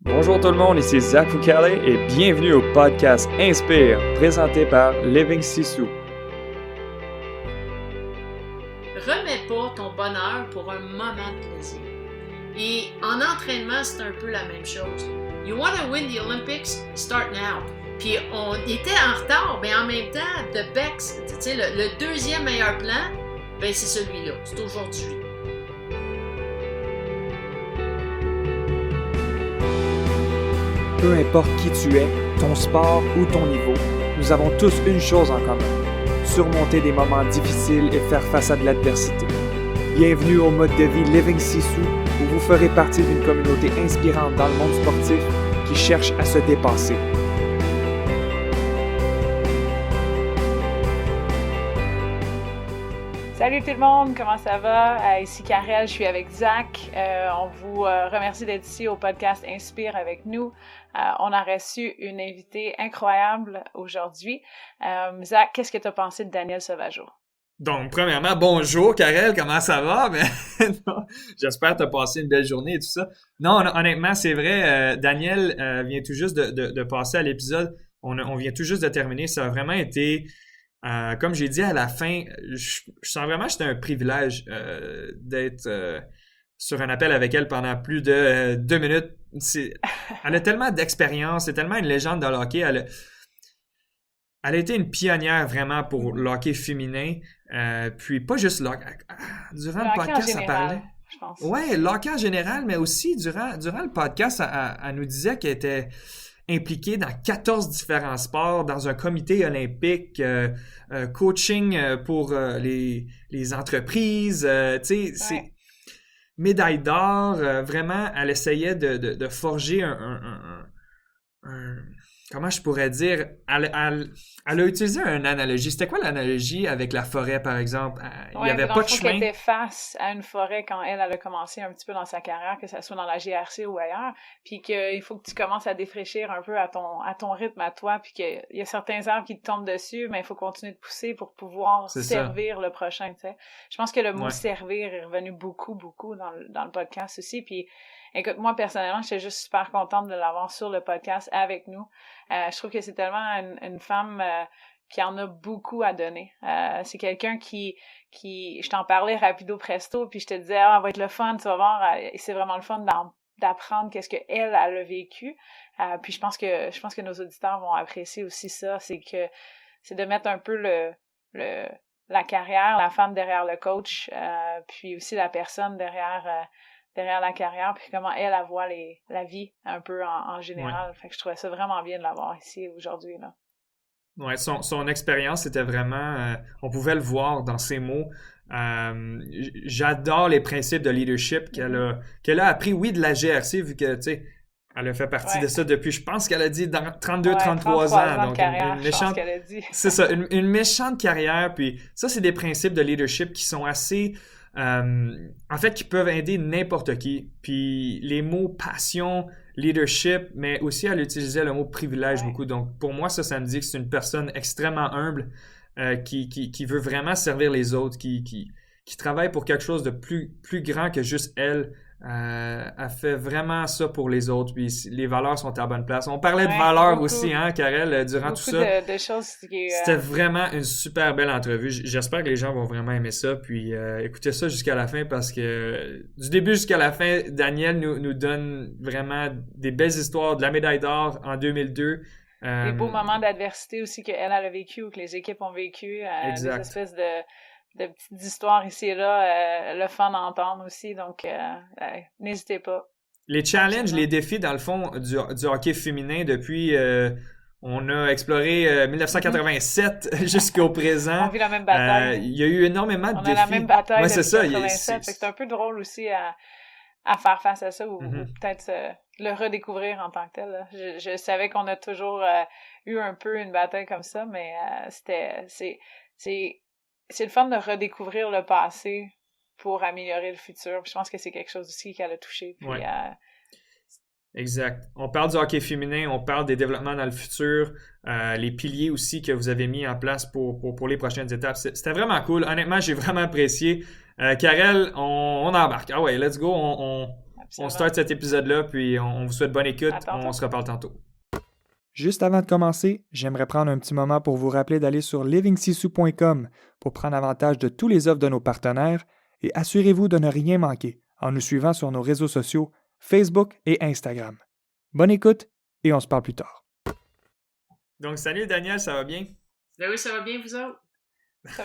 Bonjour tout le monde, ici Zach Foucalé et bienvenue au podcast Inspire, présenté par Living Sisu. Remets pas ton bonheur pour un moment de plaisir. Et en entraînement, c'est un peu la même chose. You want to win the Olympics? Start now. Puis on était en retard, mais en même temps, The Bex, tu sais, le deuxième meilleur plan, ben c'est celui-là, c'est aujourd'hui. Peu importe qui tu es, ton sport ou ton niveau, nous avons tous une chose en commun: surmonter des moments difficiles et faire face à de l'adversité. Bienvenue au mode de vie Living Sisu, où vous ferez partie d'une communauté inspirante dans le monde sportif qui cherche à se dépasser. Salut tout le monde, comment ça va? Ici Karel, je suis avec Zach. On vous remercie d'être ici au podcast Inspire avec nous. On a reçu une invitée incroyable aujourd'hui. Zach, qu'est-ce que tu as pensé de Daniel Sauvageau? Donc, premièrement, bonjour Karel, comment ça va? Non, j'espère que tu as passé une belle journée et tout ça. Non, honnêtement, c'est vrai, Daniel vient tout juste de passer à l'épisode. On vient tout juste de terminer. Ça a vraiment été... comme j'ai dit à la fin, je sens vraiment que c'était un privilège d'être sur un appel avec elle pendant plus de 2 minutes. Elle a tellement d'expérience, c'est tellement une légende de hockey. Elle a été une pionnière vraiment pour le hockey féminin. Puis pas juste durant le podcast, ça parlait. Je pense. Ouais, le hockey en général, mais aussi durant le podcast, elle nous disait qu'elle était impliquée dans 14 différents sports, dans un comité olympique, coaching pour les entreprises, tu sais, c'est médaille d'or, vraiment, elle essayait de forger un comment je pourrais dire, elle a utilisé une analogie. C'était quoi l'analogie avec la forêt, par exemple? Il n'y avait pas de chemin. Elle était face à une forêt quand elle a commencé un petit peu dans sa carrière, que ce soit dans la GRC ou ailleurs, puis qu'il faut que tu commences à défraîchir un peu à ton rythme, à toi, puis qu'il y a certains arbres qui te tombent dessus, mais il faut continuer de pousser pour pouvoir servir le prochain, tu sais. Je pense que le mot « servir » est revenu beaucoup dans le podcast aussi, puis écoute, moi, personnellement, j'étais juste super contente de l'avoir sur le podcast avec nous. Je trouve que c'est tellement une femme qui en a beaucoup à donner. C'est quelqu'un qui je t'en parlais rapido presto, puis je te disais, ça va être le fun, tu vas voir, c'est vraiment le fun d'apprendre qu'est-ce qu'elle a vécu. Puis je pense que nos auditeurs vont apprécier aussi ça, c'est de mettre un peu la carrière, la femme derrière le coach, puis aussi la personne derrière la carrière, puis comment elle voit la vie un peu en général. Fait que je trouvais ça vraiment bien de l'avoir ici aujourd'hui, là. Ouais, son expérience était vraiment... on pouvait le voir dans ses mots. J'adore les principes de leadership qu'elle a appris, oui, de la GRC, vu que, tu sais, elle a fait partie de ça depuis, je pense qu'elle a dit, dans 32-33 ans. Donc, une méchante, qu'elle a dit. C'est ça, une méchante carrière. Puis ça, c'est des principes de leadership qui sont assez... en fait, qui peuvent aider n'importe qui. Puis les mots passion, leadership, mais aussi elle utilisait le mot privilège beaucoup. Donc pour moi, ça me dit que c'est une personne extrêmement humble qui veut vraiment servir les autres, qui travaille pour quelque chose de plus grand que juste elle. Elle fait vraiment ça pour les autres, puis les valeurs sont à la bonne place. On parlait de valeurs aussi, hein, Karel, durant tout ça. De choses C'était vraiment une super belle entrevue. J'espère que les gens vont vraiment aimer ça, puis écoutez ça jusqu'à la fin, parce que du début jusqu'à la fin, Daniel nous donne vraiment des belles histoires de la médaille d'or en 2002. Des beaux moments d'adversité aussi qu'elle a vécu ou que les équipes ont vécu. Des espèces de petites histoires ici et là, le fun à entendre aussi, donc n'hésitez pas. Les challenges, les défis, dans le fond, du hockey féminin depuis... on a exploré 1987 jusqu'au présent. On vit la même bataille. Il y a eu énormément de défis. On a la même bataille depuis c'est 87, fait que c'est un peu drôle aussi à faire face à ça, ou peut-être le redécouvrir en tant que tel, là. Je savais qu'on a toujours eu un peu une bataille comme ça, mais c'est le fun de redécouvrir le passé pour améliorer le futur. Puis je pense que c'est quelque chose aussi qu'elle a touché. Puis, Exact. On parle du hockey féminin, on parle des développements dans le futur, les piliers aussi que vous avez mis en place pour les prochaines étapes. C'était vraiment cool. Honnêtement, j'ai vraiment apprécié. Karel, on embarque. Ah ouais, let's go. on start cet épisode-là, puis on vous souhaite bonne écoute. On se reparle tantôt. Juste avant de commencer, j'aimerais prendre un petit moment pour vous rappeler d'aller sur livingsisu.com pour prendre avantage de tous les offres de nos partenaires et assurez-vous de ne rien manquer en nous suivant sur nos réseaux sociaux, Facebook et Instagram. Bonne écoute et on se parle plus tard. Donc, salut Daniel, ça va bien? Ben oui, ça va bien, vous autres?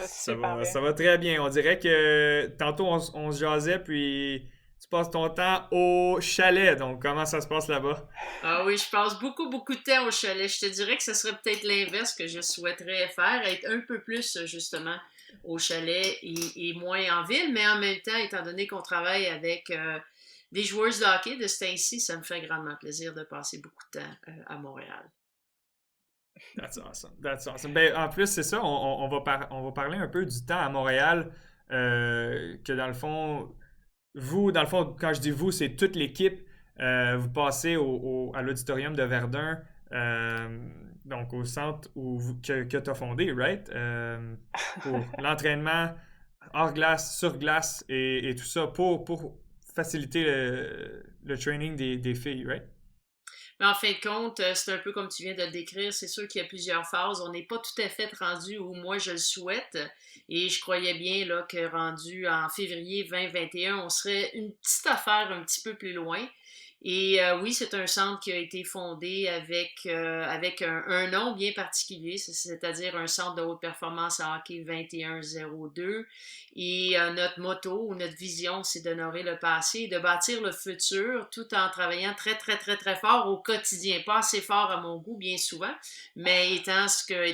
Ça va très bien. On dirait que tantôt, on se jasait, puis tu passes ton temps au chalet. Donc, comment ça se passe là-bas? Ah oui, je passe beaucoup de temps au chalet. Je te dirais que ce serait peut-être l'inverse que je souhaiterais faire, être un peu plus, justement, au chalet et moins en ville. Mais en même temps, étant donné qu'on travaille avec des joueurs de hockey de ce temps-ci, ça me fait grandement plaisir de passer beaucoup de temps à Montréal. That's awesome. Ben, en plus, c'est ça, on va parler un peu du temps à Montréal, que dans le fond, quand je dis vous, c'est toute l'équipe. Vous passez à l'auditorium de Verdun, donc au centre que tu as fondé, right? Pour l'entraînement hors glace, sur glace et tout ça, pour faciliter le training des filles, right? Mais en fin de compte, c'est un peu comme tu viens de le décrire. C'est sûr qu'il y a plusieurs phases. On n'est pas tout à fait rendu où moi je le souhaite. Et je croyais bien là, que rendu en février 2021, on serait une petite affaire un petit peu plus loin. Et oui, c'est un centre qui a été fondé avec un nom bien particulier, c'est-à-dire un centre de haute performance en hockey 2102. Et notre motto ou notre vision, c'est d'honorer le passé et de bâtir le futur tout en travaillant très, très, très, très fort au quotidien. Pas assez fort à mon goût, bien souvent, mais étant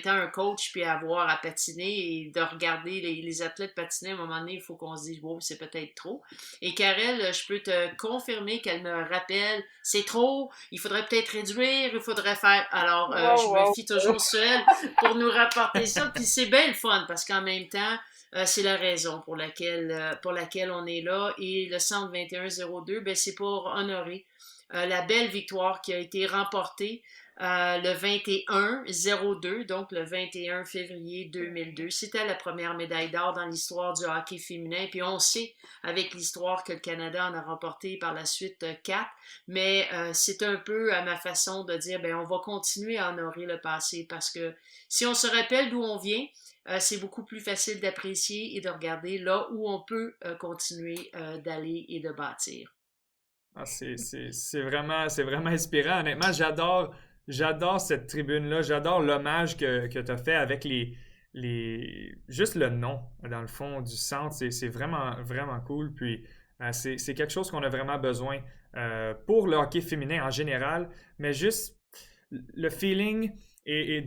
un coach puis avoir à patiner et de regarder les athlètes patiner, à un moment donné, il faut qu'on se dise, wow, c'est peut-être trop. Et Karel, je peux te confirmer qu'elle me rappelle, c'est trop, il faudrait peut-être réduire, il faudrait faire. Alors, je me fie toujours sur elle pour nous rapporter ça. Puis c'est bien le fun parce qu'en même temps, c'est la raison pour laquelle on est là. Et le centre 2102, ben, c'est pour honorer la belle victoire qui a été remportée le 21-02, donc le 21 février 2002. C'était la première médaille d'or dans l'histoire du hockey féminin. Puis on sait, avec l'histoire, que le Canada en a remporté par la suite 4. Mais c'est un peu à ma façon de dire, ben on va continuer à honorer le passé parce que si on se rappelle d'où on vient, c'est beaucoup plus facile d'apprécier et de regarder là où on peut continuer d'aller et de bâtir. Ah, c'est vraiment inspirant. Honnêtement, j'adore cette tribune-là. J'adore l'hommage que tu as fait avec juste le nom, dans le fond, du centre. C'est vraiment, vraiment cool. Puis, c'est quelque chose qu'on a vraiment besoin pour le hockey féminin en général. Mais juste le feeling et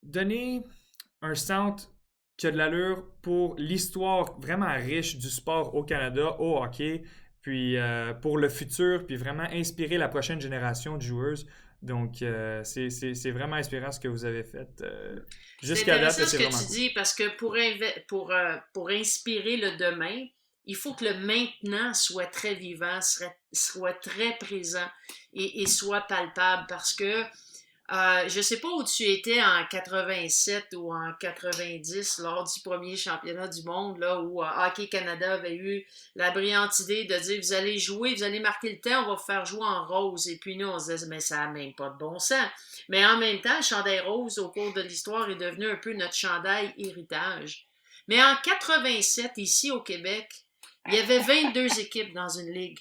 donner un centre qui a de l'allure pour l'histoire vraiment riche du sport au Canada, au hockey, puis pour le futur, puis vraiment inspirer la prochaine génération de joueuses. Donc, c'est vraiment inspirant ce que vous avez fait. Jusqu'à date, c'est vraiment ce que tu dis, parce que pour inspirer le demain, il faut que le maintenant soit très vivant, soit très présent et soit palpable, parce que je sais pas où tu étais en 87 ou en 90 lors du premier championnat du monde, là, où Hockey Canada avait eu la brillante idée de dire vous allez jouer, vous allez marquer le temps, on va vous faire jouer en rose. Et puis nous, on se disait mais ça n'a même pas de bon sens. Mais en même temps, le chandail rose, au cours de l'histoire, est devenu un peu notre chandail héritage. Mais en 87, ici au Québec, il y avait 22 équipes dans une ligue.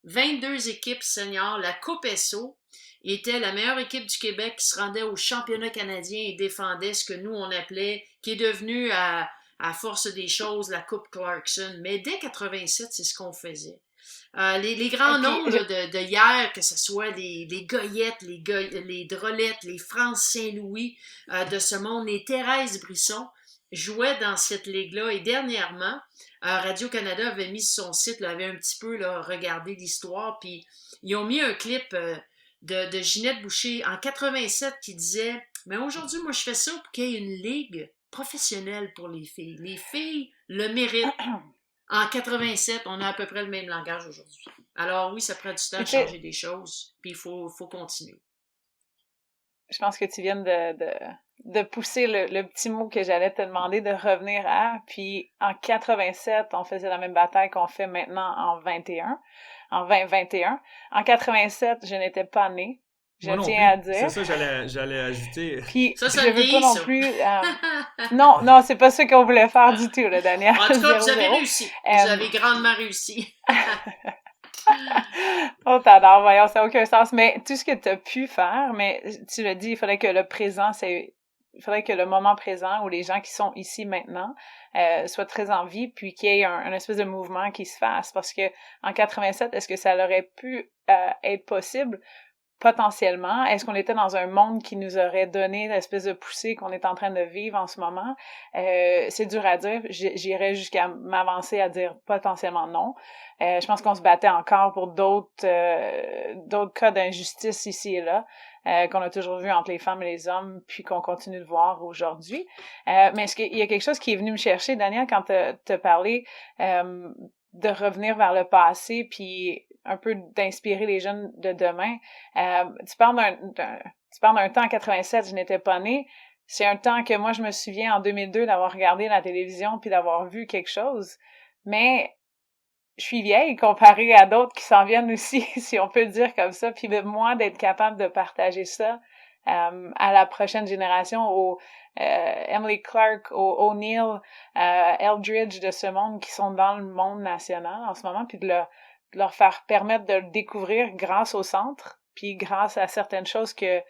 22 équipes seniors. La Coupe SO était la meilleure équipe du Québec qui se rendait au championnat canadien et défendait ce que nous, on appelait, qui est devenu, à force des choses, la Coupe Clarkson. Mais dès 87, c'est ce qu'on faisait. Les grands noms de hier, que ce soit les Goyettes, les Drolettes, les France Saint-Louis de ce monde, les Thérèse Brisson, jouaient dans cette ligue-là. Et dernièrement, Radio-Canada avait mis sur son site, avait un petit peu regardé l'histoire, puis ils ont mis un clip de Ginette Boucher en 87 qui disait « Mais aujourd'hui, moi, je fais ça pour qu'il y ait une ligue professionnelle pour les filles. Les filles le méritent. » En 87, on a à peu près le même langage aujourd'hui. Alors oui, ça prend du temps de changer des choses, puis il faut continuer. Je pense que tu viens de de pousser le petit mot que j'allais te demander de revenir à. Puis en 87, on faisait la même bataille qu'on fait maintenant en 2021. En 87, je n'étais pas née. Je tiens à dire. C'est ça, j'allais ajouter. Puis ça je veux pas non ça. plus... non, c'est pas ça qu'on voulait faire du tout, là, Daniel. En tout cas, vous avez réussi. Vous avez grandement réussi. Oh, t'adores, voyons, ça n'a aucun sens. Mais tout ce que tu as pu faire, mais tu l'as dit, il faudrait que le moment présent où les gens qui sont ici maintenant soient très en vie, puis qu'il y ait un espèce de mouvement qui se fasse. Parce que en 87, est-ce que ça aurait pu être possible? Potentiellement. Est-ce qu'on était dans un monde qui nous aurait donné l'espèce de poussée qu'on est en train de vivre en ce moment? C'est dur à dire. J'irais jusqu'à m'avancer à dire potentiellement non. Je pense qu'on se battait encore pour d'autres cas d'injustice ici et là, qu'on a toujours vu entre les femmes et les hommes, puis qu'on continue de voir aujourd'hui. Mais est-ce qu'il y a quelque chose qui est venu me chercher, Daniel, quand t'as parlé de revenir vers le passé, puis un peu d'inspirer les jeunes de demain. Tu parles d'un temps en 87, je n'étais pas née. C'est un temps que moi, je me souviens en 2002 d'avoir regardé la télévision puis d'avoir vu quelque chose. Mais je suis vieille comparée à d'autres qui s'en viennent aussi, si on peut le dire comme ça. Puis moi, d'être capable de partager ça à la prochaine génération, Emily Clark, O'Neill, Eldridge de ce monde qui sont dans le monde national en ce moment, puis de leur faire permettre de le découvrir grâce au centre, puis grâce à certaines choses que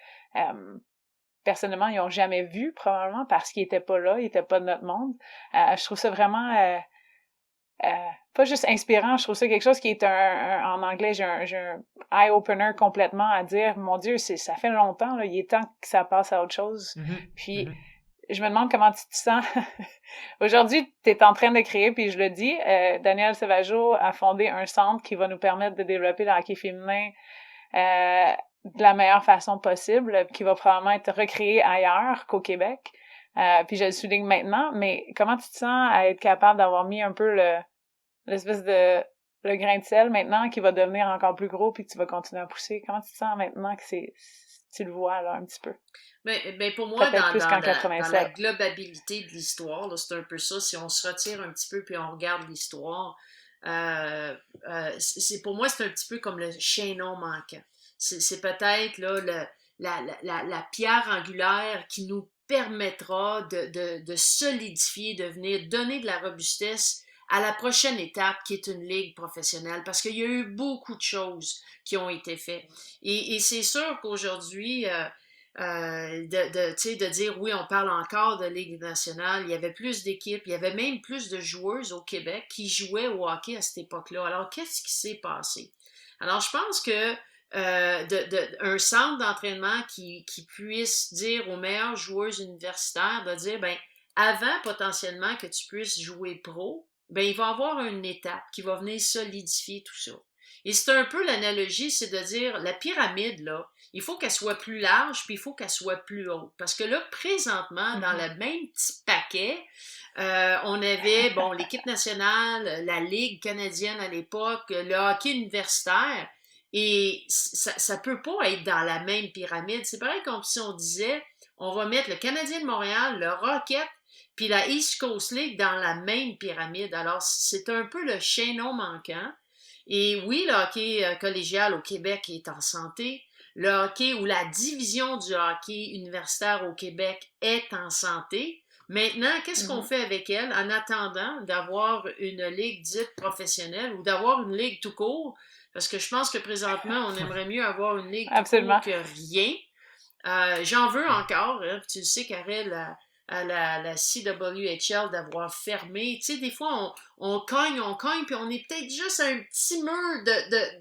personnellement ils n'ont jamais vues probablement parce qu'ils n'étaient pas là, ils n'étaient pas de notre monde. Je trouve ça vraiment pas juste inspirant, je trouve ça quelque chose qui est en anglais, j'ai un eye-opener complètement à dire, mon Dieu, ça fait longtemps, là, il est temps que ça passe à autre chose. Puis je me demande comment tu te sens. Aujourd'hui, tu es en train de créer, puis je le dis, Daniel Sauvageau a fondé un centre qui va nous permettre de développer le hockey féminin de la meilleure façon possible, qui va probablement être recréé ailleurs qu'au Québec. Puis je le souligne maintenant, mais comment tu te sens à être capable d'avoir mis un peu l'espèce de le grain de sel maintenant qui va devenir encore plus gros puis que tu vas continuer à pousser? Comment tu te sens maintenant que tu le vois là un petit peu? Ben pour moi, dans la globalité de l'histoire, là, c'est un peu ça. Si on se retire un petit peu puis on regarde l'histoire, pour moi, c'est un petit peu comme le chaînon manquant. C'est peut-être là, la pierre angulaire qui nous permettra de solidifier, de venir donner de la robustesse à la prochaine étape qui est une ligue professionnelle, parce qu'il y a eu beaucoup de choses qui ont été faites. Et c'est sûr qu'aujourd'hui, de dire oui, on parle encore de Ligue nationale, il y avait plus d'équipes, il y avait même plus de joueuses au Québec qui jouaient au hockey à cette époque-là. Alors, qu'est-ce qui s'est passé? Alors, je pense que un centre d'entraînement qui puisse dire aux meilleures joueuses universitaires de dire, ben, avant potentiellement que tu puisses jouer pro, ben, il va y avoir une étape qui va venir solidifier tout ça. Et c'est un peu l'analogie, c'est de dire, la pyramide, là, il faut qu'elle soit plus large, puis il faut qu'elle soit plus haute. Parce que là, présentement, dans le même petit paquet, on avait, bon, l'équipe nationale, la Ligue canadienne à l'époque, le hockey universitaire, et ça peut pas être dans la même pyramide. C'est pareil comme si on disait, on va mettre le Canadien de Montréal, le Rocket, puis la East Coast League dans la même pyramide. Alors, c'est un peu le chaînon manquant. Et oui, le hockey collégial au Québec est en santé. Le hockey ou la division du hockey universitaire au Québec est en santé. Maintenant, qu'est-ce qu'on fait avec elle en attendant d'avoir une ligue dite professionnelle ou d'avoir une ligue tout court? Parce que je pense que présentement, on aimerait mieux avoir une ligue tout court que rien. J'en veux encore. Hein. Tu le sais, Karel, à la CWHL d'avoir fermé. Tu sais, des fois, on cogne, puis on est peut-être juste à un petit mur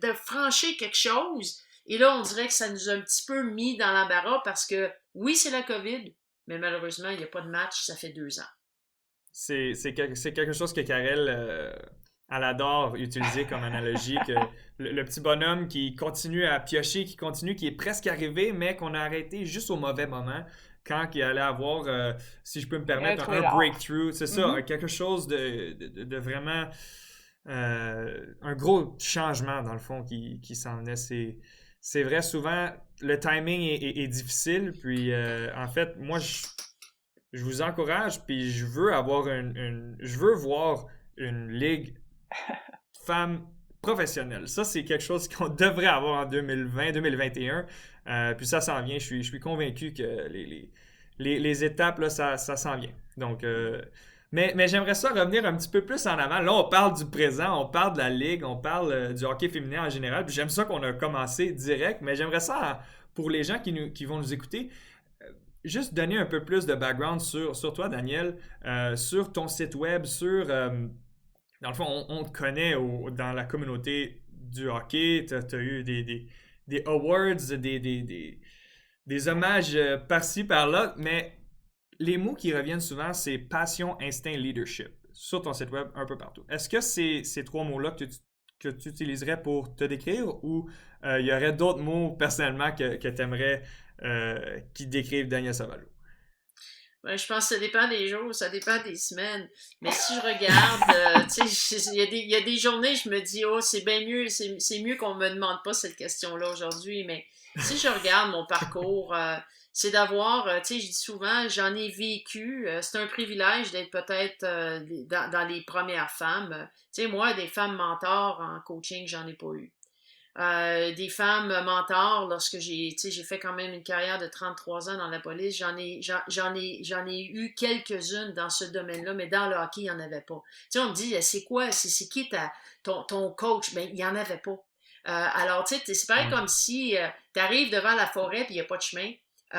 de franchir quelque chose. Et là, on dirait que ça nous a un petit peu mis dans l'embarras parce que, oui, c'est la COVID, mais malheureusement, il n'y a pas de match, ça fait 2 ans. C'est quelque chose que Karel, elle adore utiliser comme analogie, que le petit bonhomme qui continue à piocher, qui est presque arrivé, mais qu'on a arrêté juste au mauvais moment. Quand il allait avoir, si je peux me permettre, un breakthrough, c'est ça, quelque chose de vraiment un gros changement dans le fond qui s'en venait. c'est vrai, souvent, le timing est difficile. Puis, en fait, moi, je vous encourage, puis je veux avoir je veux voir une ligue femmes professionnelle. Ça, c'est quelque chose qu'on devrait avoir en 2020, 2021. Puis ça s'en vient. Je suis convaincu que les étapes, là, ça s'en vient. Donc, mais j'aimerais ça revenir un petit peu plus en avant. Là, on parle du présent, on parle de la ligue, on parle du hockey féminin en général. Puis j'aime ça qu'on a commencé direct, mais j'aimerais ça, pour les gens qui vont nous écouter, juste donner un peu plus de background sur toi, Daniel, sur ton site web, dans le fond, on te connaît dans la communauté du hockey, tu as eu des awards, des hommages par-ci, par-là, mais les mots qui reviennent souvent, c'est passion, instinct, leadership, sur ton site web, un peu partout. Est-ce que c'est ces trois mots-là que tu utiliserais pour te décrire, ou il y aurait d'autres mots personnellement que tu aimerais qui décrivent Daniel Savageaux? Ben, je pense que ça dépend des jours, ça dépend des semaines. Mais si je regarde, tu sais, il y a des journées, je me dis, oh, c'est bien mieux, c'est mieux qu'on me demande pas cette question-là aujourd'hui. Mais si je regarde mon parcours, c'est d'avoir, tu sais, je dis souvent, j'en ai vécu. C'est un privilège d'être peut-être dans les premières femmes. Tu sais, moi, des femmes mentors en coaching, j'en ai pas eu. Des femmes mentors, lorsque j'ai fait quand même une carrière de 33 ans dans la police, j'en ai eu quelques-unes dans ce domaine-là, mais dans le hockey, il n'y en avait pas. Tu sais, on me dit, c'est quoi, c'est qui ton coach? Ben, il n'y en avait pas. Alors, tu sais, c'est pareil comme si tu arrives devant la forêt et il n'y a pas de chemin.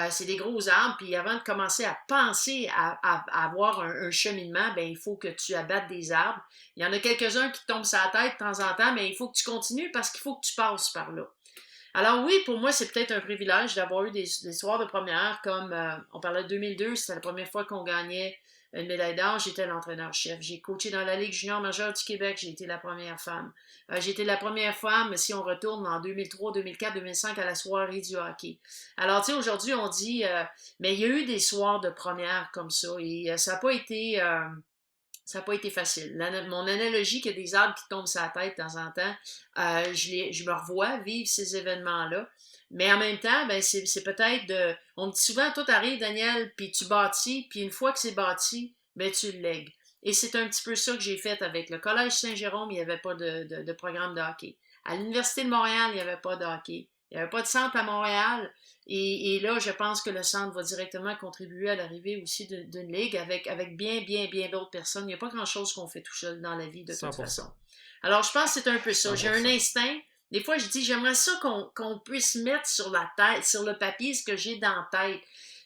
C'est des gros arbres, puis avant de commencer à penser à avoir un cheminement, ben il faut que tu abattes des arbres. Il y en a quelques-uns qui tombent sur la tête de temps en temps, mais il faut que tu continues parce qu'il faut que tu passes par là. Alors oui, pour moi, c'est peut-être un privilège d'avoir eu des soirs de première, comme on parlait de 2002, c'était la première fois qu'on gagnait une médaille d'or, j'étais l'entraîneur-chef. J'ai coaché dans la Ligue junior majeure du Québec, j'ai été la première femme. J'ai été la première femme, si on retourne en 2003, 2004, 2005, à la soirée du hockey. Alors, tu sais, aujourd'hui, on dit, mais il y a eu des soirs de première comme ça, et ça n'a pas été... ça n'a pas été facile. Mon analogie qu'il y a des arbres qui tombent sur la tête de temps en temps, je me revois vivre ces événements-là. Mais en même temps, ben c'est peut-être de... On me dit souvent, tout arrive, Daniel, puis tu bâtis, puis une fois que c'est bâti, ben tu le lègues. Et c'est un petit peu ça que j'ai fait avec le Collège Saint-Jérôme, il n'y avait pas de programme de hockey. À l'Université de Montréal, il n'y avait pas de hockey. Il n'y avait pas de centre à Montréal. Et là, je pense que le centre va directement contribuer à l'arrivée aussi d'une ligue avec bien d'autres personnes. Il n'y a pas grand-chose qu'on fait tout seul dans la vie de toute 100%. façon. Alors, je pense que c'est un peu ça. 100%. J'ai un instinct. Des fois, je dis, j'aimerais ça qu'on puisse mettre sur la tête, sur le papier, ce que j'ai dans la tête.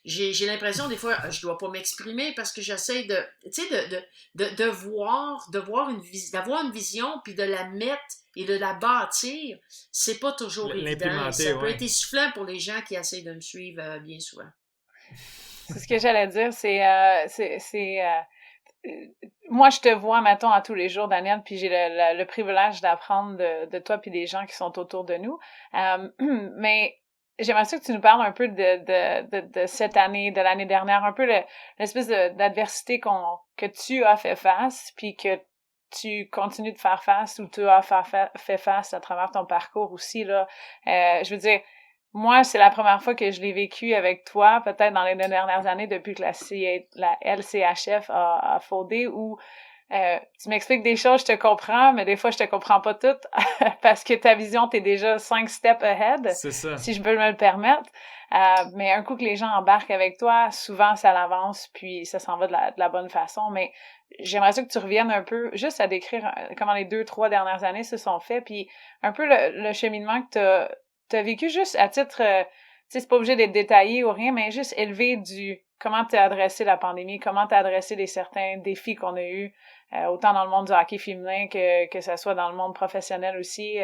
J'ai l'impression, des fois, je dois pas m'exprimer parce que j'essaie d'avoir une vision, puis de la mettre et de la bâtir. C'est pas toujours évident. Ça peut être essoufflant pour les gens qui essayent de me suivre bien souvent. C'est ce que j'allais dire, moi, je te vois, mettons, à tous les jours, Daniel, puis j'ai le privilège d'apprendre de toi puis des gens qui sont autour de nous. Mais j'aimerais ça que tu nous parles un peu de cette année, de l'année dernière, un peu l'espèce d'adversité que tu as fait face, puis que tu continues de faire face, ou tu as fait face à travers ton parcours aussi, là. Je veux dire, moi, c'est la première fois que je l'ai vécu avec toi, peut-être dans les 2 dernières années, depuis que la LCHF a fondé, où tu m'expliques des choses, je te comprends, mais des fois, je te comprends pas toutes, parce que ta vision, t'es déjà 5 steps ahead, c'est ça. Si je peux me le permettre. Mais un coup que les gens embarquent avec toi, souvent, ça l'avance, puis ça s'en va de la bonne façon. Mais j'aimerais ça que tu reviennes un peu, juste à décrire comment les 2-3 dernières années se sont fait, puis un peu le cheminement que t'as vécu juste à titre, tu sais, c'est pas obligé d'être détaillé ou rien, mais juste élevé comment t'as adressé la pandémie, comment t'as adressé certains défis qu'on a eus, autant dans le monde du hockey féminin que ça soit dans le monde professionnel aussi.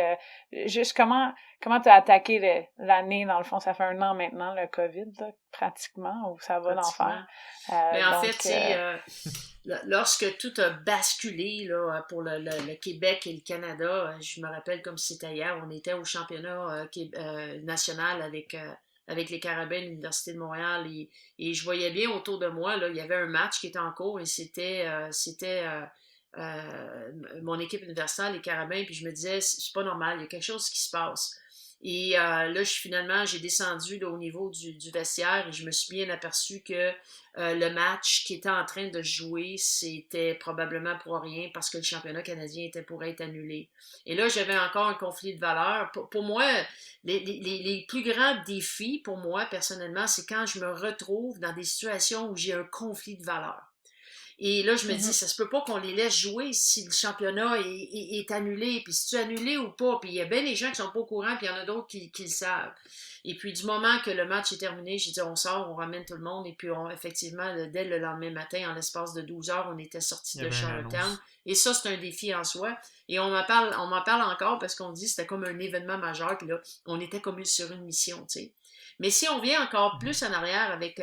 Juste comment t'as attaqué l'année, dans le fond, ça fait 1 an maintenant, le COVID, là, pratiquement, ou ça va l'enfer. Mais en fait, lorsque tout a basculé là, pour le Québec et le Canada, je me rappelle comme si c'était hier, on était au championnat national avec les Carabins de l'Université de Montréal et je voyais bien autour de moi, là, il y avait un match qui était en cours et c'était mon équipe universitaire, les Carabins, puis je me disais, c'est pas normal, il y a quelque chose qui se passe. Et là, finalement, j'ai descendu là, au niveau du vestiaire et je me suis bien aperçu que le match qui était en train de jouer, c'était probablement pour rien parce que le championnat canadien était pour être annulé. Et là, j'avais encore un conflit de valeurs. Pour moi, les plus grands défis, pour moi, personnellement, c'est quand je me retrouve dans des situations où j'ai un conflit de valeurs. Et là, je me dis, ça se peut pas qu'on les laisse jouer si le championnat est annulé. Puis si tu es annulé ou pas, puis il y a bien des gens qui sont pas au courant, puis il y en a d'autres qui le savent. Et puis du moment que le match est terminé, j'ai dit, on sort, on ramène tout le monde. Et puis effectivement, dès le lendemain matin, en l'espace de 12 heures, on était sortis de Charlottetown. Et ça, c'est un défi en soi. Et on m'en parle encore parce qu'on dit que c'était comme un événement majeur. Puis là, on était comme sur une mission, tu sais. Mais si on vient encore plus en arrière avec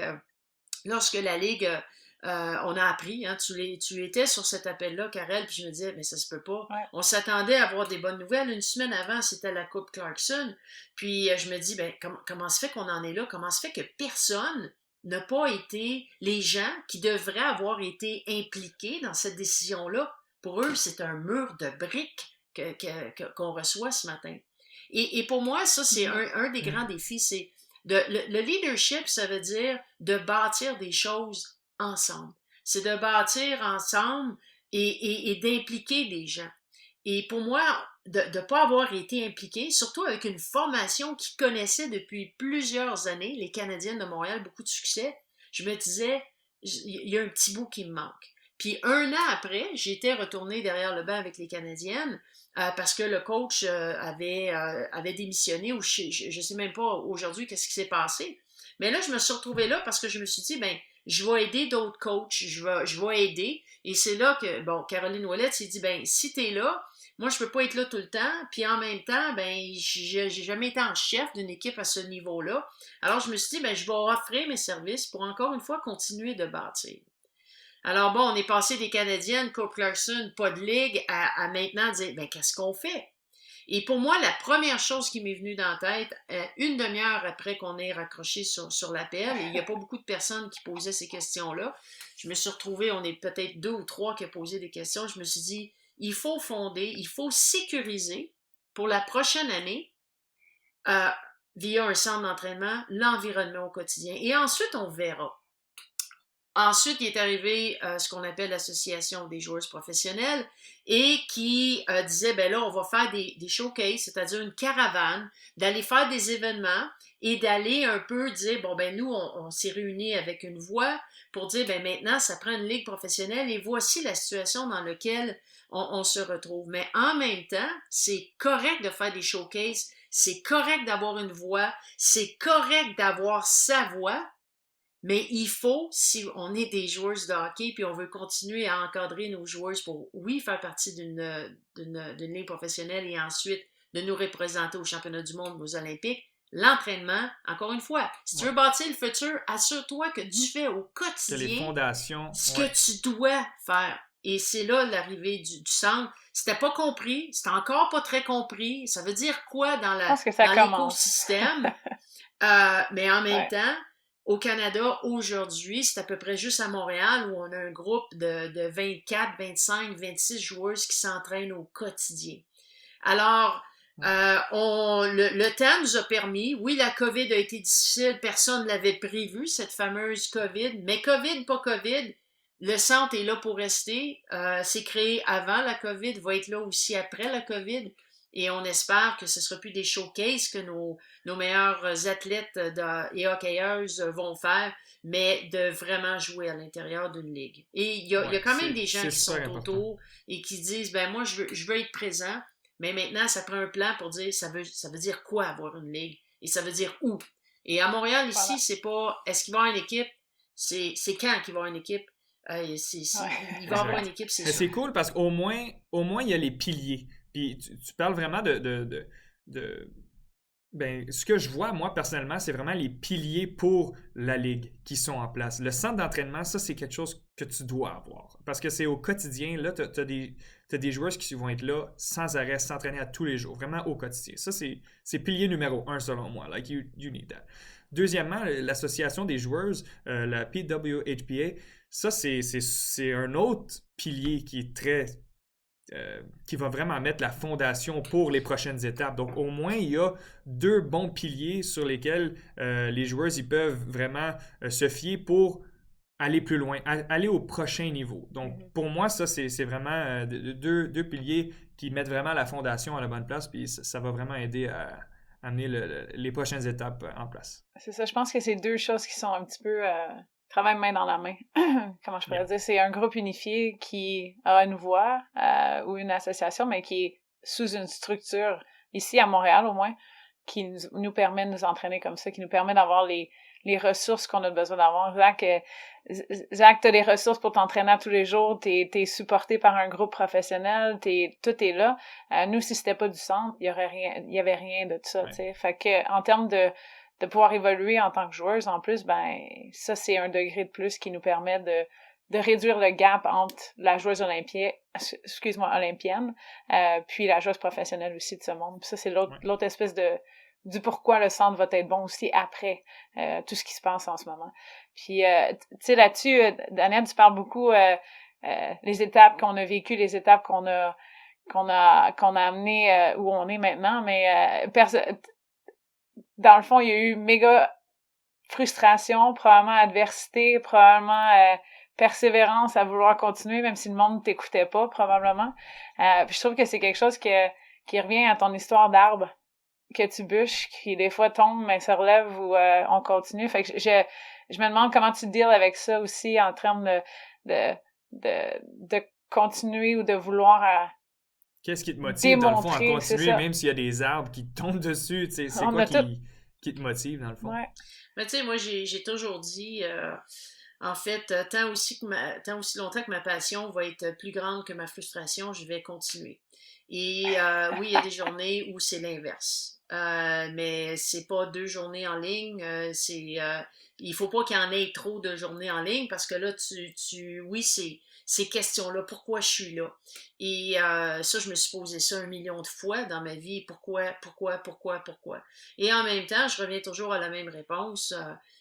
lorsque la Ligue... on a appris, hein, tu étais sur cet appel-là, Karel, puis je me disais, mais ça se peut pas. Ouais. On s'attendait à avoir des bonnes nouvelles. Une semaine avant, c'était la Coupe Clarkson. Puis je me dis, ben, comment se fait qu'on en est là? Comment se fait que personne n'a pas été, les gens qui devraient avoir été impliqués dans cette décision-là, pour eux, c'est un mur de briques qu'on reçoit ce matin. Et pour moi, ça, c'est un des grands défis, c'est le leadership, ça veut dire de bâtir des choses ensemble. C'est de bâtir ensemble et d'impliquer des gens. Et pour moi, de ne pas avoir été impliqué, surtout avec une formation qui connaissait depuis plusieurs années les Canadiennes de Montréal, beaucoup de succès, je me disais, il y a un petit bout qui me manque. Puis 1 an après, j'étais retournée derrière le banc avec les Canadiennes parce que le coach avait démissionné ou je sais même pas aujourd'hui qu'est-ce qui s'est passé. Mais là, je me suis retrouvée là parce que je me suis dit, ben, je vais aider d'autres coachs, je vais aider. Et c'est là que, bon, Caroline Ouellette s'est dit, ben, si t'es là, moi, je peux pas être là tout le temps. Puis en même temps, ben, j'ai jamais été en chef d'une équipe à ce niveau-là. Alors, je me suis dit, ben, je vais offrir mes services pour encore une fois continuer de bâtir. Alors bon, on est passé des Canadiennes, Coupe Clarkson, pas de ligue, à maintenant dire, ben, qu'est-ce qu'on fait? Et pour moi, la première chose qui m'est venue dans la tête, une demi-heure après qu'on ait raccroché sur l'appel, et il n'y a pas beaucoup de personnes qui posaient ces questions-là, je me suis retrouvée, on est peut-être 2 ou 3 qui ont posé des questions, je me suis dit, il faut fonder, il faut sécuriser pour la prochaine année, via un centre d'entraînement, l'environnement au quotidien. Et ensuite, on verra. Ensuite, il est arrivé ce qu'on appelle l'Association des joueurs professionnels et qui disait, ben là, on va faire des showcases, c'est-à-dire une caravane, d'aller faire des événements et d'aller un peu dire, bon, ben nous, on s'est réunis avec une voix pour dire, ben maintenant, ça prend une ligue professionnelle et voici la situation dans laquelle on se retrouve. Mais en même temps, c'est correct de faire des showcases, c'est correct d'avoir une voix, c'est correct d'avoir sa voix. Mais il faut, si on est des joueurs de hockey puis on veut continuer à encadrer nos joueurs pour, oui, faire partie d'une ligue professionnelle et ensuite de nous représenter aux championnats du monde, aux Olympiques, l'entraînement, encore une fois, si tu veux bâtir le futur, assure-toi que tu fais au quotidien les fondations, ce que tu dois faire. Et c'est là l'arrivée du centre. C'était pas compris, c'était encore pas très compris. Ça veut dire quoi dans l'écosystème? Mais en même temps, au Canada, aujourd'hui, c'est à peu près juste à Montréal où on a un groupe de 24, 25, 26 joueurs qui s'entraînent au quotidien. Alors, le temps nous a permis, oui, la COVID a été difficile, personne ne l'avait prévu, cette fameuse COVID, mais COVID, pas COVID, le centre est là pour rester. C'est créé avant la COVID, va être là aussi après la COVID. Et on espère que ce ne sera plus des showcases que nos meilleurs athlètes et hockeyeuses vont faire, mais de vraiment jouer à l'intérieur d'une ligue. Et il y a quand même des gens qui sont autour et qui disent, ben moi, je veux être présent, mais maintenant, ça prend un plan pour dire, ça veut dire quoi avoir une ligue? Et ça veut dire où? Et à Montréal, ici, c'est pas, est-ce qu'il va y avoir une équipe? C'est quand qu'il va y avoir une équipe? Il va y avoir une équipe, c'est sûr. C'est cool parce qu'au moins, il y a les piliers. Puis tu parles vraiment ben, ce que je vois, moi, personnellement, c'est vraiment les piliers pour la Ligue qui sont en place. Le centre d'entraînement, ça, c'est quelque chose que tu dois avoir. Parce que c'est au quotidien, là, tu as des joueurs qui vont être là sans arrêt, s'entraîner à tous les jours, vraiment au quotidien. Ça, c'est pilier numéro 1, selon moi. Like, you need that. Deuxièmement, l'association des joueurs, la PWHPA, ça, c'est un autre pilier qui est très qui va vraiment mettre la fondation pour les prochaines étapes. Donc, au moins, il y a 2 bons piliers sur lesquels les joueurs ils peuvent vraiment se fier pour aller plus loin, aller au prochain niveau. Donc, pour moi, ça, c'est vraiment 2 piliers qui mettent vraiment la fondation à la bonne place, puis ça va vraiment aider à amener les prochaines étapes en place. C'est ça, je pense que c'est 2 choses qui sont un petit peu... travaillent main dans la main. Comment je pourrais dire? C'est un groupe unifié qui a une voix ou une association, mais qui est sous une structure, ici à Montréal au moins, qui nous permet de nous entraîner comme ça, qui nous permet d'avoir les ressources qu'on a besoin d'avoir. Zach, t'as les ressources pour t'entraîner tous les jours, t'es supporté par un groupe professionnel, tout est là. Nous, si c'était pas du centre, il y avait rien de ça, tu sais. Fait que, en termes de pouvoir évoluer en tant que joueuse, en plus, ben, ça, c'est un degré de plus qui nous permet de réduire le gap entre la joueuse olympienne, puis la joueuse professionnelle aussi de ce monde. Puis ça, c'est l'autre espèce du pourquoi le centre va être bon aussi après tout ce qui se passe en ce moment. Puis, tu sais, là-dessus, Daniel, tu parles beaucoup les étapes qu'on a vécues, les étapes qu'on a amenées où on est maintenant, mais dans le fond, il y a eu méga frustration, probablement adversité, probablement persévérance à vouloir continuer, même si le monde ne t'écoutait pas, probablement. Puis je trouve que c'est quelque chose qui revient à ton histoire d'arbre, que tu bûches, qui des fois tombe, mais se relève ou on continue. Fait que je me demande comment tu deals avec ça aussi en termes de continuer ou de vouloir... Qu'est-ce qui te motive, dans le fond, à continuer, même s'il y a des arbres qui te tombent dessus? Tu sais, c'est quoi qui te motive, dans le fond? Ouais. Mais tu sais, moi, j'ai toujours dit, en fait, tant aussi longtemps que ma passion va être plus grande que ma frustration, je vais continuer. Et oui, il y a des journées où c'est l'inverse. Mais c'est pas 2 journées en ligne. Il faut pas qu'il y en ait trop de journées en ligne parce que là, oui, ces questions-là, pourquoi je suis là? Et ça, je me suis posé ça 1 million de fois dans ma vie. Pourquoi? Et en même temps, je reviens toujours à la même réponse.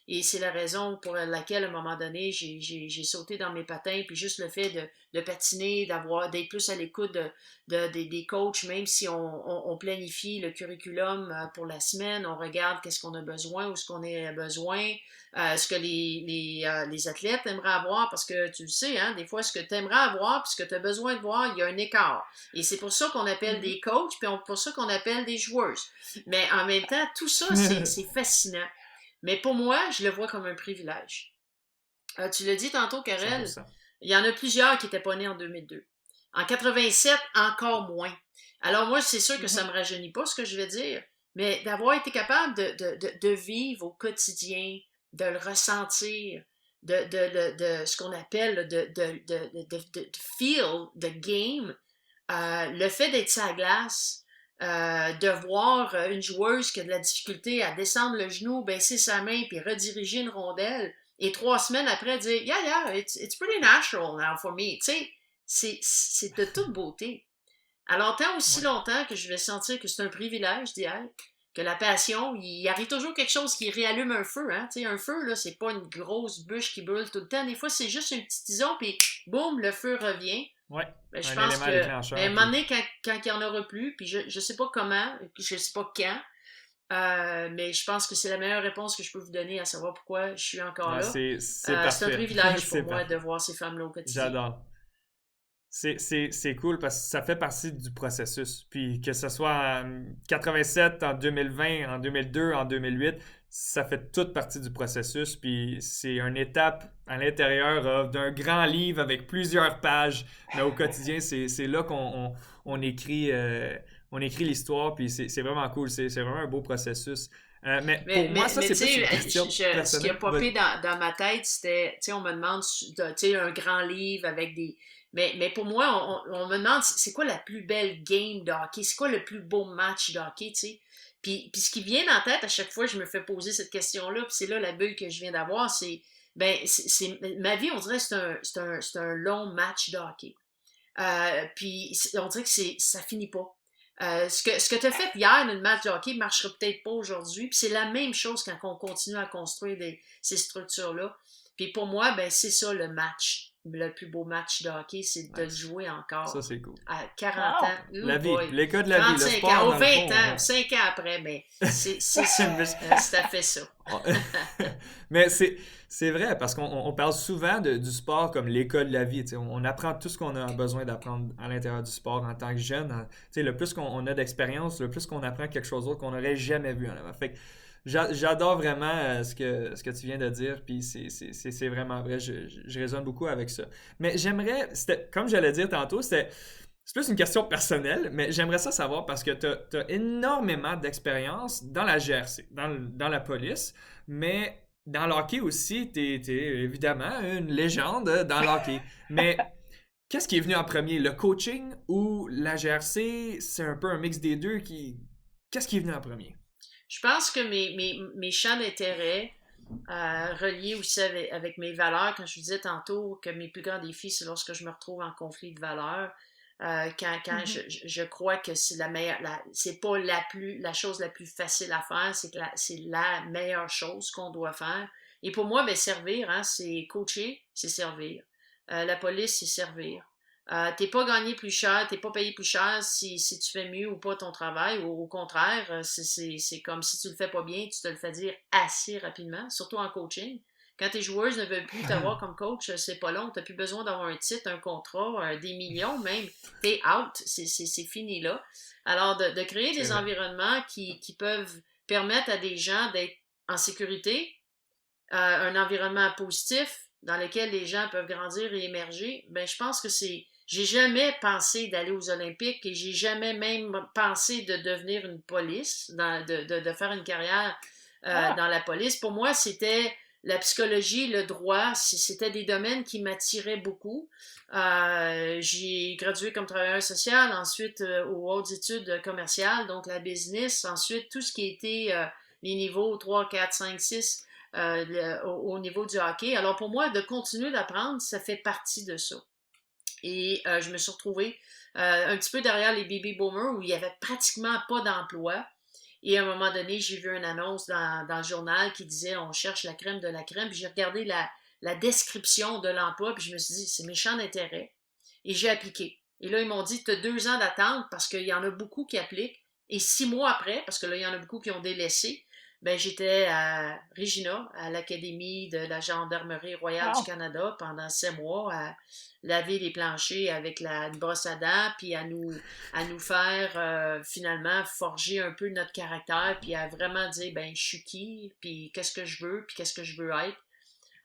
Et c'est la raison pour laquelle, à un moment donné, j'ai sauté dans mes patins. Puis juste le fait de patiner, d'être plus à l'écoute des coachs, même si on planifie le curriculum pour la semaine, on regarde qu'est-ce qu'on a besoin, où est-ce qu'on a besoin, ce que les athlètes aimeraient avoir, parce que tu le sais, hein, des fois, ce que tu aimerais avoir puis ce que tu as besoin de voir, il y a un écart. Et c'est pour ça qu'on appelle des coachs, puis pour ça qu'on appelle des joueuses. Mais en même temps, tout ça, c'est fascinant. Mais pour moi, je le vois comme un privilège. Tu l'as dit tantôt, Karel, 100%. il y en a plusieurs qui n'étaient pas nés en 2002. En 87, encore moins. Alors moi, c'est sûr que ça ne me rajeunit pas ce que je vais dire, mais d'avoir été capable de vivre au quotidien, de le ressentir, de ce qu'on appelle de feel the game, le fait d'être sur la glace, de voir une joueuse qui a de la difficulté à descendre le genou, baisser sa main puis rediriger une rondelle, et 3 semaines après dire yeah, it's pretty natural now for me. Tu sais, c'est de toute beauté. Alors, tant aussi longtemps que je vais sentir que c'est un privilège d'y être, que la passion, il arrive toujours quelque chose qui réallume un feu. Hein? Tu sais, un feu, là, c'est pas une grosse bûche qui brûle tout le temps. Des fois, c'est juste un petit tison, puis boum, le feu revient. Ouais. Ben, je pense que à un moment donné, quand il n'y en aura plus, puis je sais pas comment, je sais pas quand, mais je pense que c'est la meilleure réponse que je peux vous donner à savoir pourquoi je suis encore là. C'est un privilège pour moi de voir ces femmes-là au quotidien. J'adore. C'est cool parce que ça fait partie du processus. Puis que ce soit en 87, en 2020, en 2002, en 2008, ça fait toute partie du processus. Puis c'est une étape à l'intérieur d'un grand livre avec plusieurs pages. Mais au quotidien, c'est là qu'on écrit l'histoire. Puis c'est vraiment cool. C'est vraiment un beau processus. Mais pour moi, ça, c'est plus une question personnelle. Ce qui a popé dans ma tête, c'était, tu sais, on me demande, tu sais, un grand livre avec des... Mais pour moi, on me demande, c'est quoi la plus belle game de hockey? C'est quoi le plus beau match de hockey, tu sais? Puis ce qui vient en tête, à chaque fois, je me fais poser cette question-là, puis c'est là la bulle que je viens d'avoir, c'est ma vie, on dirait que c'est un long match de hockey. Puis on dirait que ça finit pas. Ce que tu as fait hier dans le match de hockey ne marchera peut-être pas aujourd'hui. Puis c'est la même chose quand on continue à construire ces structures-là. Puis pour moi, ben c'est ça le match le plus beau match de hockey, c'est de le jouer encore. Ça, c'est cool. À 40 ans. La vie, les cas de la vie, le 35 sport, ans, dans 20 le fond, ans, 5 ans après, mais c'est tout à fait ça. Mais c'est vrai, parce qu'on parle souvent du sport comme l'école de la vie. On apprend tout ce qu'on a besoin d'apprendre à l'intérieur du sport en tant que jeune. Le plus qu'on a d'expérience, le plus qu'on apprend quelque chose d'autre qu'on n'aurait jamais vu en avant. Fait que j'adore vraiment ce que tu viens de dire, puis c'est vraiment vrai. Je résonne beaucoup avec ça. Mais j'aimerais, comme j'allais dire tantôt, c'est plus une question personnelle, mais j'aimerais ça savoir parce que tu as énormément d'expérience dans la GRC, dans la police, mais dans le hockey aussi, tu es évidemment une légende dans le hockey. Mais qu'est-ce qui est venu en premier, le coaching ou la GRC? C'est un peu un mix des deux. Qu'est-ce qui est venu en premier? Je pense que mes champs d'intérêt reliés aussi avec mes valeurs, quand je vous disais tantôt que mes plus grands défis, c'est lorsque je me retrouve en conflit de valeurs. Quand je crois que c'est c'est pas la chose la plus facile à faire, c'est la meilleure chose qu'on doit faire. Et pour moi, ben, servir, hein, c'est coacher, c'est servir. La police, c'est servir. T'es pas gagné plus cher, t'es pas payé plus cher si tu fais mieux ou pas ton travail, ou au contraire, c'est comme si tu le fais pas bien, tu te le fais dire assez rapidement, surtout en coaching. Quand tes joueuses ne veulent plus t'avoir comme coach, c'est pas long, t'as plus besoin d'avoir un titre, un contrat, des millions même, t'es out, c'est fini là. Alors de créer des environnements qui peuvent permettre à des gens d'être en sécurité, un environnement positif dans lequel les gens peuvent grandir et émerger, ben je pense que j'ai jamais pensé d'aller aux Olympiques et j'ai jamais même pensé de devenir une police, de faire une carrière dans la police. Pour moi, c'était la psychologie, le droit, c'était des domaines qui m'attiraient beaucoup. J'ai gradué comme travailleur social, ensuite aux hautes études commerciales, donc la business, ensuite tout ce qui était les niveaux 3, 4, 5, 6 au niveau du hockey. Alors pour moi, de continuer d'apprendre, ça fait partie de ça. Et je me suis retrouvée un petit peu derrière les baby boomers où il n'y avait pratiquement pas d'emploi. Et à un moment donné, j'ai vu une annonce dans le journal qui disait « On cherche la crème de la crème ». Puis j'ai regardé la description de l'emploi, puis je me suis dit « C'est mes champs d'intérêt ». Et j'ai appliqué. Et là, ils m'ont dit « Tu as 2 ans d'attente parce qu'il y en a beaucoup qui appliquent. » Et 6 mois après, parce que là, il y en a beaucoup qui ont délaissé, ben, j'étais à Regina, à l'Académie de la Gendarmerie royale du Canada pendant 7 mois, à laver les planchers avec une brosse à dents, puis à nous faire finalement forger un peu notre caractère, puis à vraiment dire, ben, je suis qui, puis qu'est-ce que je veux, puis qu'est-ce que je veux être.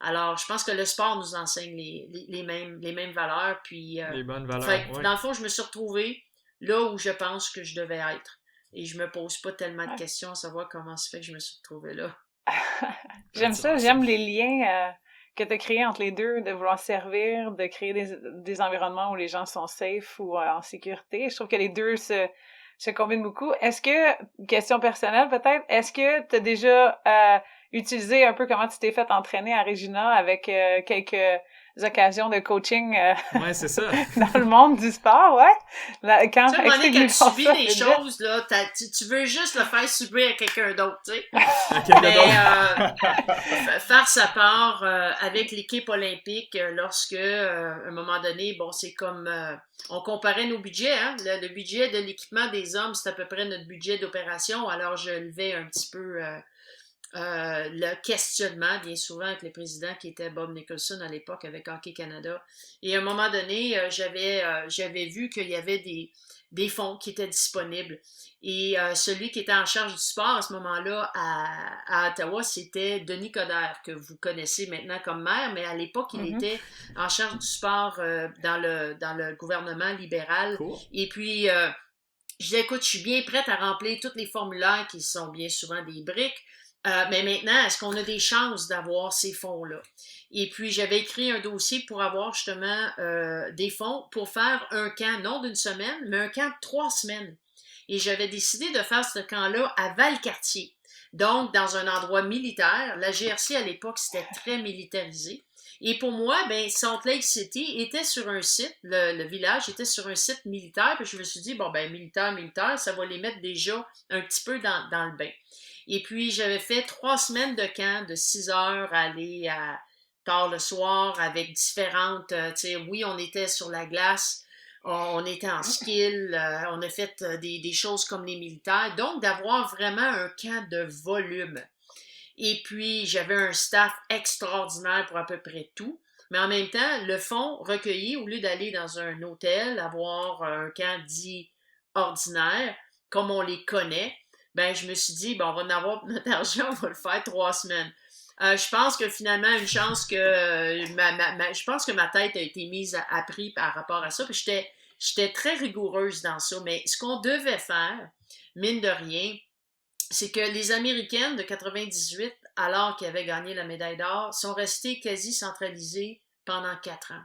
Alors, je pense que le sport nous enseigne les mêmes valeurs, puis... les bonnes valeurs, ouais. Dans le fond, je me suis retrouvée là où je pense que je devais être. Et je me pose pas tellement de questions à savoir comment ça fait que je me suis retrouvée là. J'aime ça, j'aime les liens que tu as créés entre les deux, de vouloir servir, de créer des environnements où les gens sont safe ou en sécurité. Je trouve que les deux se combinent beaucoup. Est-ce que, question personnelle peut-être, est-ce que tu as déjà utilisé un peu comment tu t'es fait entraîner à Regina avec quelques occasions de coaching ouais, c'est ça. dans le monde du sport, ouais. Quand tu subis des choses, là, tu veux juste le faire subir à quelqu'un d'autre, tu sais. Mais faire sa part avec l'équipe olympique lorsque, à un moment donné, bon, c'est comme... on comparait nos budgets, hein. Le budget de l'équipement des hommes, c'est à peu près notre budget d'opération, alors je levais un petit peu... le questionnement, bien souvent, avec le président qui était Bob Nicholson à l'époque avec Hockey Canada. Et à un moment donné, j'avais vu qu'il y avait des fonds qui étaient disponibles. Et celui qui était en charge du sport à ce moment-là à Ottawa, c'était Denis Coderre, que vous connaissez maintenant comme maire, mais à l'époque, il était en charge du sport dans le gouvernement libéral. Cool. Et puis, je disais, écoute, je suis bien prête à remplir tous les formulaires qui sont bien souvent des briques. Mais maintenant, est-ce qu'on a des chances d'avoir ces fonds-là? Et puis, j'avais écrit un dossier pour avoir justement des fonds pour faire un camp, non d'une semaine, mais un camp de 3 semaines. Et j'avais décidé de faire ce camp-là à Valcartier, donc dans un endroit militaire. La GRC, à l'époque, c'était très militarisé. Et pour moi, ben, Salt Lake City était sur un site, le village était sur un site militaire, puis je me suis dit, bon, ben, militaire, ça va les mettre déjà un petit peu dans le bain. Et puis, j'avais fait 3 semaines de camp de 6 heures à aller tard le soir avec différentes, tu sais, oui, on était sur la glace, on était en skill, on a fait des choses comme les militaires, donc d'avoir vraiment un camp de volume. Et puis, j'avais un staff extraordinaire pour à peu près tout. Mais en même temps, le fonds recueilli, au lieu d'aller dans un hôtel, avoir un camp dit ordinaire, comme on les connaît, ben je me suis dit, ben, on va en avoir notre argent, on va le faire 3 semaines. Je pense que finalement, une chance que je pense que ma tête a été mise à prix par rapport à ça. Puis j'étais très rigoureuse dans ça. Mais ce qu'on devait faire, mine de rien, c'est que les Américaines de 98, alors qu'ils avaient gagné la médaille d'or, sont restées quasi centralisées pendant 4 ans.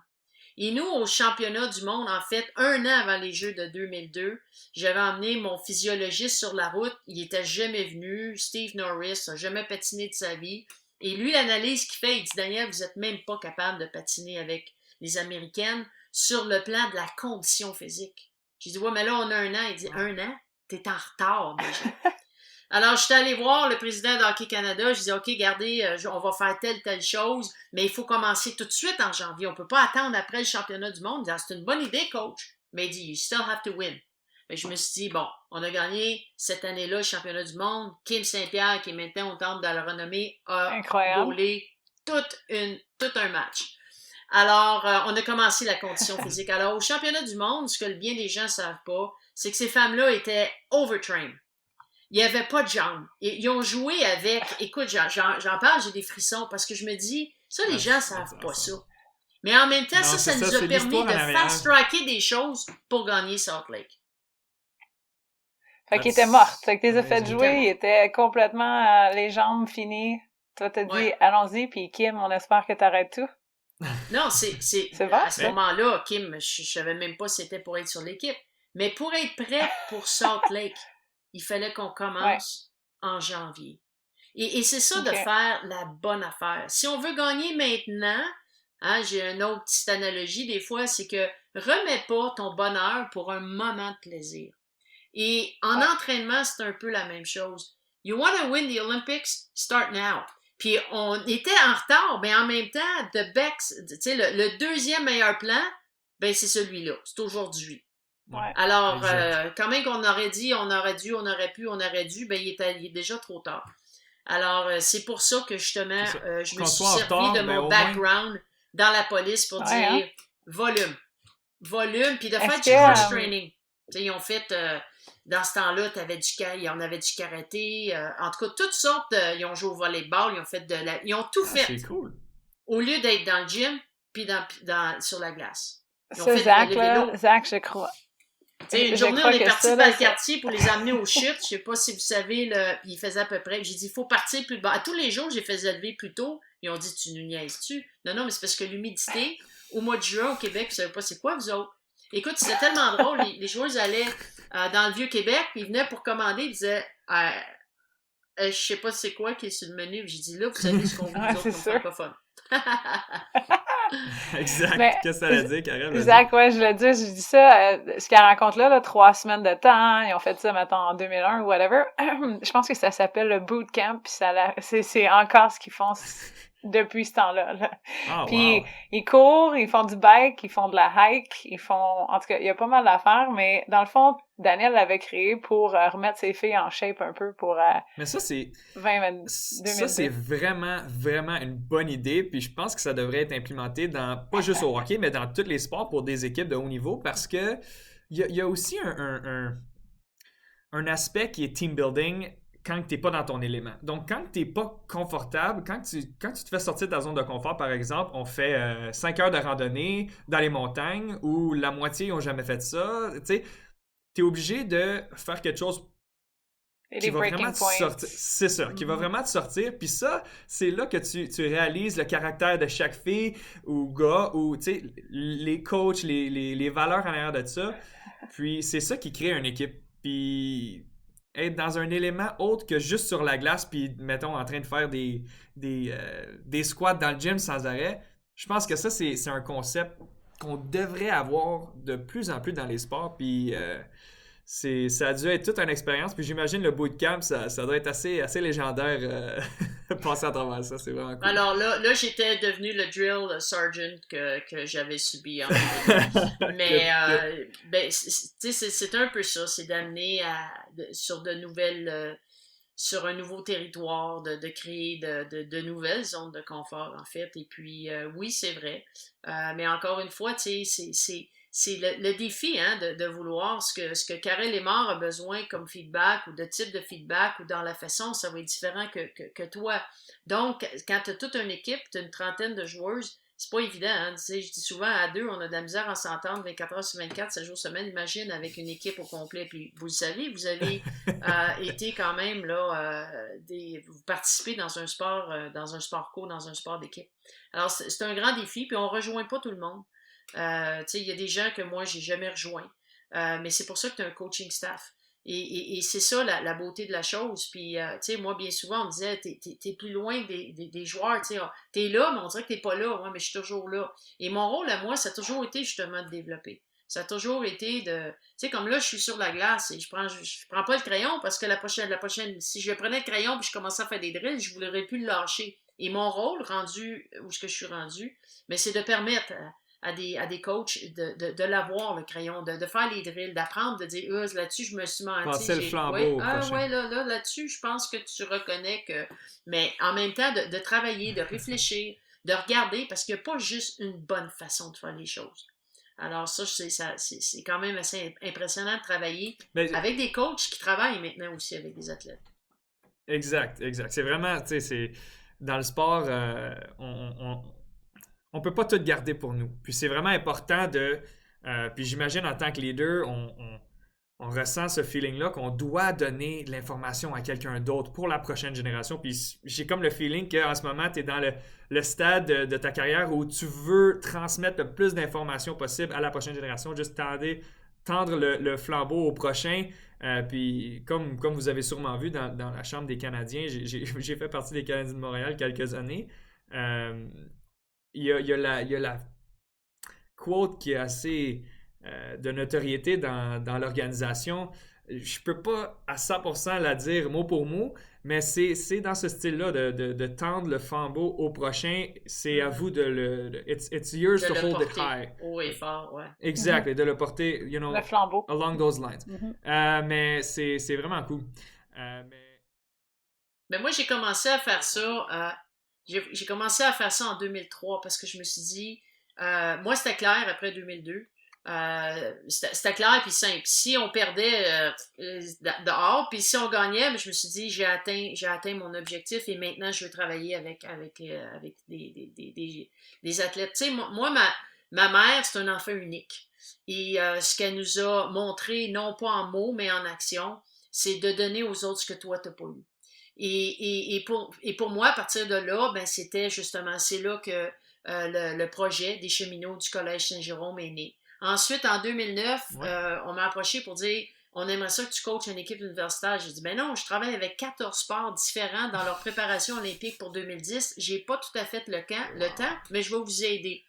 Et nous, au championnat du monde, en fait, 1 an avant les Jeux de 2002, j'avais emmené mon physiologiste sur la route. Il était jamais venu. Steve Norris n'a jamais patiné de sa vie. Et lui, l'analyse qu'il fait, il dit, Daniel, vous n'êtes même pas capable de patiner avec les Américaines sur le plan de la condition physique. J'ai dit, ouais, mais là, on a 1 an. Il dit, 1 an? T'es en retard déjà. Alors, je suis allée voir le président d'Hockey Canada. Je disais, OK, regardez, on va faire telle chose, mais il faut commencer tout de suite en janvier. On ne peut pas attendre après le championnat du monde. Il dit, c'est une bonne idée, coach. Mais il dit, you still have to win. Mais je me suis dit, bon, on a gagné cette année-là le championnat du monde. Kim Saint-Pierre, qui est maintenant au temple de la renommée, a goalé tout un match. Alors, on a commencé la condition physique. Alors, au championnat du monde, ce que bien des gens ne savent pas, c'est que ces femmes-là étaient overtrained. Il n'y avait pas de jambes. Ils ont joué avec... Écoute, j'en parle, j'ai des frissons, parce que je me dis, ça, les gens ne savent pas ça. Mais en même temps, ça nous a permis de fast-tracker des choses pour gagner Salt Lake. Fait qu'ils étaient mortes. Fait que tu les as fait jouer, ils étaient complètement les jambes finies. Toi, t'as dit, allons-y, puis Kim, on espère que t'arrêtes tout. Non, c'est à ce moment-là, Kim, je savais même pas si c'était pour être sur l'équipe. Mais pour être prêt pour Salt Lake, il fallait qu'on commence en janvier. Et c'est ça de faire la bonne affaire. Si on veut gagner maintenant, hein, j'ai une autre petite analogie des fois, c'est que remets pas ton bonheur pour un moment de plaisir. Et en entraînement, c'est un peu la même chose. You want to win the Olympics? Start now. Puis on était en retard, mais en même temps, tu sais, le deuxième meilleur plan, ben c'est celui-là. C'est aujourd'hui. Ouais. Alors, quand même qu'on aurait dit, on aurait dû, on aurait pu, on aurait dû, ben il est déjà trop tard. Alors, c'est pour ça que justement, je me suis servi de mon background dans la police pour dire volume, puis de faire du cross-training. Tu sais, ils ont fait, dans ce temps-là, on avait du karaté, en tout cas, toutes sortes ils ont joué au volleyball, ils ont fait ils ont tout fait. C'est cool. Au lieu d'être dans le gym, puis sur la glace. C'est Zach, je crois. T'sais, une journée, on est parti dans le quartier pour les amener aux chutes. Je sais pas si vous savez, il faisait à peu près. J'ai dit, il faut partir plus bas. À tous les jours, j'ai fait lever plus tôt. Ils ont dit, tu nous niaises-tu? Non, mais c'est parce que l'humidité, au mois de juin, au Québec, vous savez pas c'est quoi, vous autres? Écoute, c'était tellement drôle. Les joueurs allaient dans le Vieux-Québec, puis ils venaient pour commander, ils disaient, je sais pas c'est quoi qui est sur le menu. J'ai dit, là, vous savez ce qu'on vous autres comme francophone. Exact. Mais, qu'est-ce que ça veut dire, Karel? Exact, je dis ça. Ce qu'elle rencontre là, 3 semaines de temps, hein, ils ont fait ça, mettons, en 2001 ou whatever. Je pense que ça s'appelle le bootcamp, puis c'est encore ce qu'ils font depuis ce temps-là. Puis ils courent, ils font du bike, ils font de la hike, en tout cas, il y a pas mal d'affaires, mais dans le fond, Daniel l'avait créé pour remettre ses filles en shape un peu pour mais ça, c'est 2022. Ça, c'est vraiment, vraiment une bonne idée, puis je pense que ça devrait être implémenté pas juste au hockey, mais dans tous les sports pour des équipes de haut niveau, parce que il y a aussi un aspect qui est team building quand tu n'es pas dans ton élément. Donc, quand tu n'es pas confortable, quand tu te fais sortir de ta zone de confort, par exemple, on fait 5 heures de randonnée dans les montagnes où la moitié n'ont jamais fait ça, tu sais, tu es obligé de faire quelque chose qui va vraiment te sortir. C'est ça, qui va vraiment te sortir. Puis ça, c'est là que tu réalises le caractère de chaque fille ou gars, ou tu sais, les coachs, les valeurs en arrière de ça. Puis c'est ça qui crée une équipe. Puis être dans un élément autre que juste sur la glace, puis mettons en train de faire des squats dans le gym sans arrêt, je pense que ça, c'est un concept qu'on devrait avoir de plus en plus dans les sports, puis ça a dû être toute une expérience, puis j'imagine le bootcamp, ça doit être assez légendaire passer à travers ça, c'est vraiment cool. Alors là j'étais devenu le drill sergeant que j'avais subi en mais ben, c'est un peu ça, c'est d'amener sur de nouvelles sur un nouveau territoire, de créer de nouvelles zones de confort, en fait. Et puis, oui, c'est vrai. Mais encore une fois, tu sais, c'est le défi, hein, de vouloir ce que Karel Emard a besoin comme feedback ou de type de feedback ou dans la façon, ça va être différent que toi. Donc, quand tu as toute une équipe, tu as une trentaine de joueuses, c'est pas évident, hein. Tu sais, je dis souvent, à deux, on a de la misère à s'entendre 24 heures sur 24, 7 jours semaine. Imagine avec une équipe au complet. Puis vous le savez, vous avez été quand même là, vous participez dans un sport co, dans un sport d'équipe. Alors c'est un grand défi, puis on rejoint pas tout le monde. Tu sais, il y a des gens que moi j'ai jamais rejoints, mais c'est pour ça que tu as un coaching staff. Et c'est ça la beauté de la chose. Puis, tu sais, moi, bien souvent, on me disait, t'es plus loin des joueurs, tu sais, t'es là, mais on dirait que t'es pas là. Ouais, mais je suis toujours là. Et mon rôle à moi, ça a toujours été justement de développer. Ça a toujours été de, tu sais, comme là, je suis sur la glace et je prends pas le crayon parce que la prochaine, si je prenais le crayon puis je commençais à faire des drills, je voudrais plus le lâcher. Et mon rôle, rendu où est-ce que je suis rendu, mais c'est de permettre à des coachs de l'avoir, le crayon, de faire les drills, d'apprendre, de dire là-dessus, je me suis menti. Passer le flambeau au prochain. Ouais, là-dessus, je pense que tu reconnais que. Mais en même temps, de travailler, de réfléchir, de regarder, parce qu'il n'y a pas juste une bonne façon de faire les choses. Alors, ça, c'est quand même assez impressionnant de travailler avec des coachs qui travaillent maintenant aussi avec des athlètes. Exact. C'est vraiment, tu sais, c'est. Dans le sport, on peut pas tout garder pour nous. Puis c'est vraiment important de... puis j'imagine en tant que leader, on ressent ce feeling-là qu'on doit donner l'information à quelqu'un d'autre pour la prochaine génération. Puis j'ai comme le feeling qu'en ce moment, tu es dans le stade de ta carrière où tu veux transmettre le plus d'informations possible à la prochaine génération, juste tendre le flambeau au prochain. Puis comme vous avez sûrement vu dans la Chambre des Canadiens, j'ai fait partie des Canadiens de Montréal quelques années. Il y a la quote qui est assez de notoriété dans l'organisation. Je peux pas à 100% la dire mot pour mot, mais c'est dans ce style-là de tendre le flambeau au prochain. C'est à vous it's yours to hold it high. Oui, fort, ouais. Exact, et de le porter, le flambeau. Along those lines. Mais c'est vraiment cool. Mais moi, j'ai commencé à faire ça... J'ai commencé à faire ça en 2003 parce que je me suis dit, moi c'était clair après 2002, c'était clair puis simple. Si on perdait dehors, puis si on gagnait, je me suis dit j'ai atteint mon objectif et maintenant je veux travailler avec des athlètes. Tu sais, moi ma mère c'est un enfant unique et ce qu'elle nous a montré, non pas en mots mais en action, c'est de donner aux autres ce que toi t'as pas eu. Et pour moi, à partir de là, ben c'était justement, c'est là que le projet des cheminots du Collège Saint-Jérôme est né. Ensuite, en 2009, on m'a approché pour dire, on aimerait ça que tu coaches une équipe universitaire. J'ai dit, ben non, je travaille avec 14 sports différents dans leur préparation olympique pour 2010. J'ai pas tout à fait le temps, mais je vais vous aider.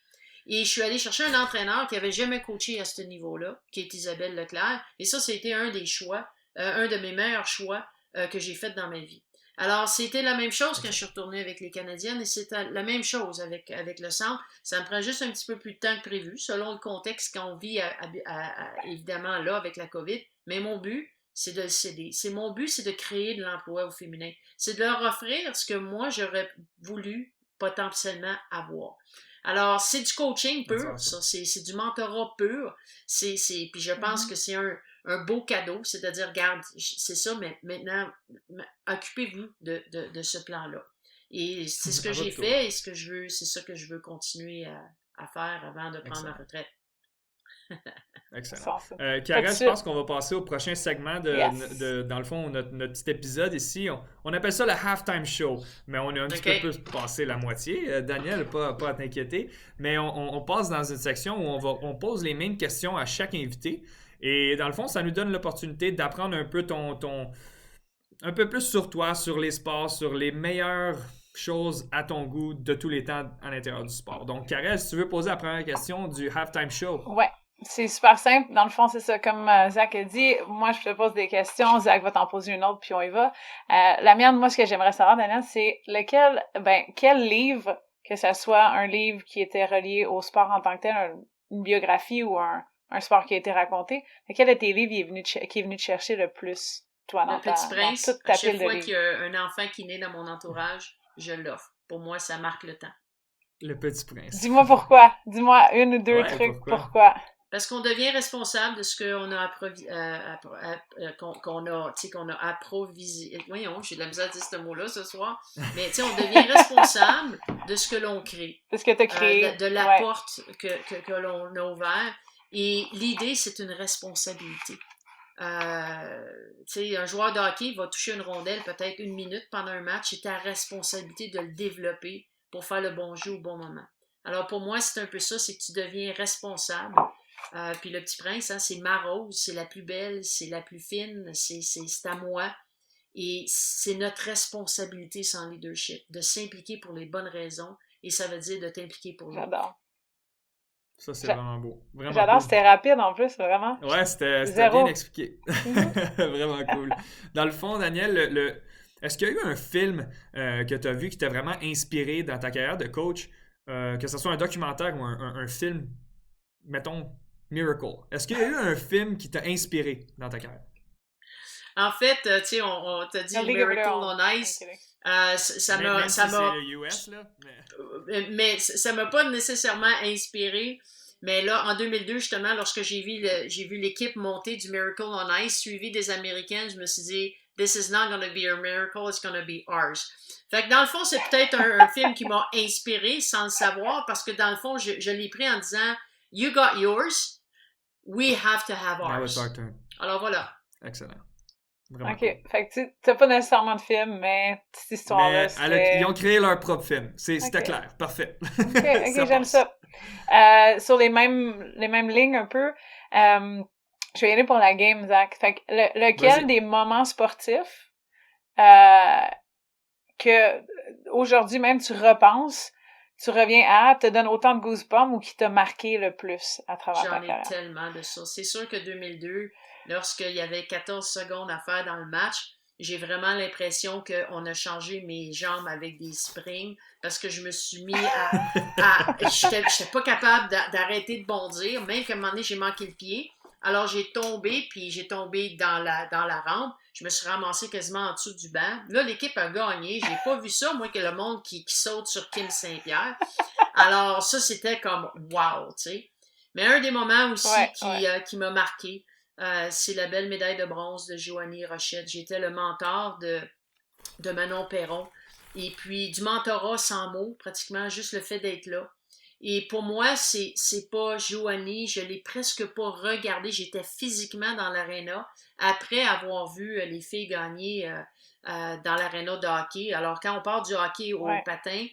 Et je suis allée chercher un entraîneur qui avait jamais coaché à ce niveau-là, qui est Isabelle Leclerc. Et ça, c'était un des choix, un de mes meilleurs choix que j'ai fait dans ma vie. Alors, c'était la même chose quand je suis retournée avec les Canadiennes et c'était la même chose avec le centre. Ça me prend juste un petit peu plus de temps que prévu, selon le contexte qu'on vit évidemment là avec la COVID. Mais mon but, c'est de le céder. Mon but, c'est de créer de l'emploi au féminin. C'est de leur offrir ce que moi, j'aurais voulu potentiellement avoir. Alors, c'est du coaching pur, ça. C'est du mentorat pur. Puis je pense que c'est un beau cadeau, c'est-à-dire, regarde, c'est ça, mais maintenant, occupez-vous de ce plan-là. Et c'est ce que j'ai fait et c'est ça que je veux continuer à faire avant de prendre ma retraite. Excellent. Karel, je pense qu'on va passer au prochain segment dans le fond, notre petit épisode ici. On appelle ça le halftime show, mais on est un petit peu plus passé la moitié. Daniel, pas à t'inquiéter. Mais on passe dans une section où on pose les mêmes questions à chaque invité. Et dans le fond, ça nous donne l'opportunité d'apprendre un peu un peu plus sur toi, sur les sports, sur les meilleures choses à ton goût de tous les temps à l'intérieur du sport. Donc, Karel, si tu veux poser la première question du halftime show. Ouais. C'est super simple. Dans le fond, c'est ça. Comme Zach a dit, moi, je te pose des questions. Zach va t'en poser une autre, puis on y va. La mienne, moi, ce que j'aimerais savoir, Daniel, c'est quel livre, que ce soit un livre qui était relié au sport en tant que tel, une biographie ou un sport qui a été raconté, quel de tes livres qui est venu te chercher le plus, toi, Le Petit Prince, toute à ta chaque pile de fois livres? qu'il y a un enfant qui naît dans mon entourage, je l'offre. Pour moi, ça marque le temps. Le Petit Prince. Dis-moi pourquoi. Dis-moi une ou deux Ouais, trucs. pourquoi? Parce qu'on devient responsable de ce qu'on a qu'on a approvisionné. Voyons, j'ai de la misère à dire ce mot-là ce soir. Mais on devient responsable de ce que l'on crée. De ce que tu as créé. De la porte que l'on a ouverte. Et l'idée, c'est une responsabilité. Un joueur de hockey va toucher une rondelle peut-être 1 minute pendant un match. C'est ta responsabilité de le développer pour faire le bon jeu au bon moment. Alors pour moi, c'est un peu ça, c'est que tu deviens responsable. Puis le Petit Prince, hein, c'est ma rose, c'est la plus belle, c'est la plus fine, c'est à moi. Et c'est notre responsabilité sans leadership, de s'impliquer pour les bonnes raisons. Et ça veut dire de t'impliquer pour l'autre. J'adore. Ça, c'est vraiment beau. Vraiment J'adore, cool. C'était rapide en plus, vraiment. Ouais, c'était bien expliqué. Vraiment cool. Dans le fond, Daniel, est-ce qu'il y a eu un film que tu as vu qui t'a vraiment inspiré dans ta carrière de coach, que ce soit un documentaire ou un film, mettons, Miracle? Est-ce qu'il y a eu un film qui t'a inspiré dans ta carrière? En fait, on t'a dit Miracle on Ice. Ça m'a. C'est le US, là. Mais ça m'a pas nécessairement inspiré. Mais là, en 2002, justement, lorsque j'ai vu l'équipe monter du Miracle on Ice, suivi des Américains, je me suis dit, this is not going to be a miracle, it's going to be ours. Fait que dans le fond, c'est peut-être un film qui m'a inspiré sans le savoir, parce que dans le fond, je l'ai pris en disant, you got yours, we have to have ours. Now it's our turn. Alors voilà. Excellent. Vraiment OK. cool. Fait que tu n'as pas nécessairement de film, mais cette histoire-là, ils ont créé leur propre film. C'était clair. Parfait. OK, j'aime ça. Sur les mêmes lignes un peu, je vais y aller pour la game, Zach. Fait que lequel des moments sportifs que aujourd'hui même tu repenses, tu reviens à, te donne autant de goosebumps ou qui t'a marqué le plus à travers ta carrière? J'en ai tellement de ça. C'est sûr que 2002, lorsqu'il y avait 14 secondes à faire dans le match, j'ai vraiment l'impression qu'on a changé mes jambes avec des springs parce que je me suis mis à j'étais pas capable d'arrêter de bondir, même qu'à un moment donné, j'ai manqué le pied. Alors, j'ai tombé dans la rampe. Je me suis ramassé quasiment en dessous du banc. Là, l'équipe a gagné. J'ai pas vu ça, moi, que le monde qui saute sur Kim Saint-Pierre. Alors, ça, c'était comme wow, tu sais. Mais un des moments aussi qui m'a marqué, c'est la belle médaille de bronze de Joanie Rochette. J'étais le mentor de Manon Perron. Et puis, du mentorat sans mots, pratiquement, juste le fait d'être là. Et pour moi, c'est pas Joanie, je l'ai presque pas regardé. J'étais physiquement dans l'aréna après avoir vu les filles gagner dans l'aréna de hockey. Alors, quand on part du hockey au patin,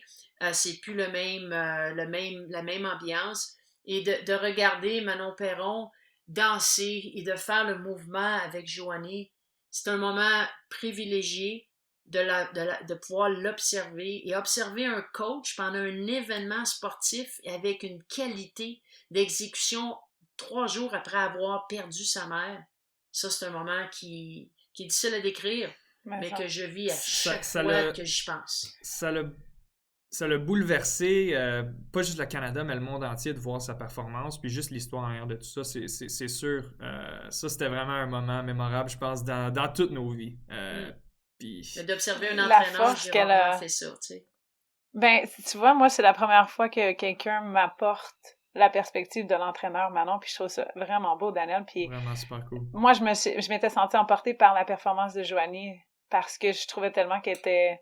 c'est plus la même ambiance. Et de regarder Manon Perron danser et de faire le mouvement avec Joanie, c'est un moment privilégié de pouvoir l'observer et observer un coach pendant un événement sportif avec une qualité d'exécution 3 jours après avoir perdu sa mère. Ça, c'est un moment qui est difficile à décrire, mais que je vis à chaque fois que j'y pense. Ça l'a bouleversé, pas juste le Canada, mais le monde entier de voir sa performance, puis juste l'histoire en arrière de tout ça, c'est sûr. Ça, c'était vraiment un moment mémorable, je pense, dans toutes nos vies. Mais d'observer un entraîneur, j'ai vraiment fait ça, tu sais. Ben, tu vois, moi, c'est la première fois que quelqu'un m'apporte la perspective de l'entraîneur Manon, puis je trouve ça vraiment beau, Daniel. Puis vraiment super cool. Moi, je m'étais sentie emportée par la performance de Joanie, parce que je trouvais tellement qu'elle était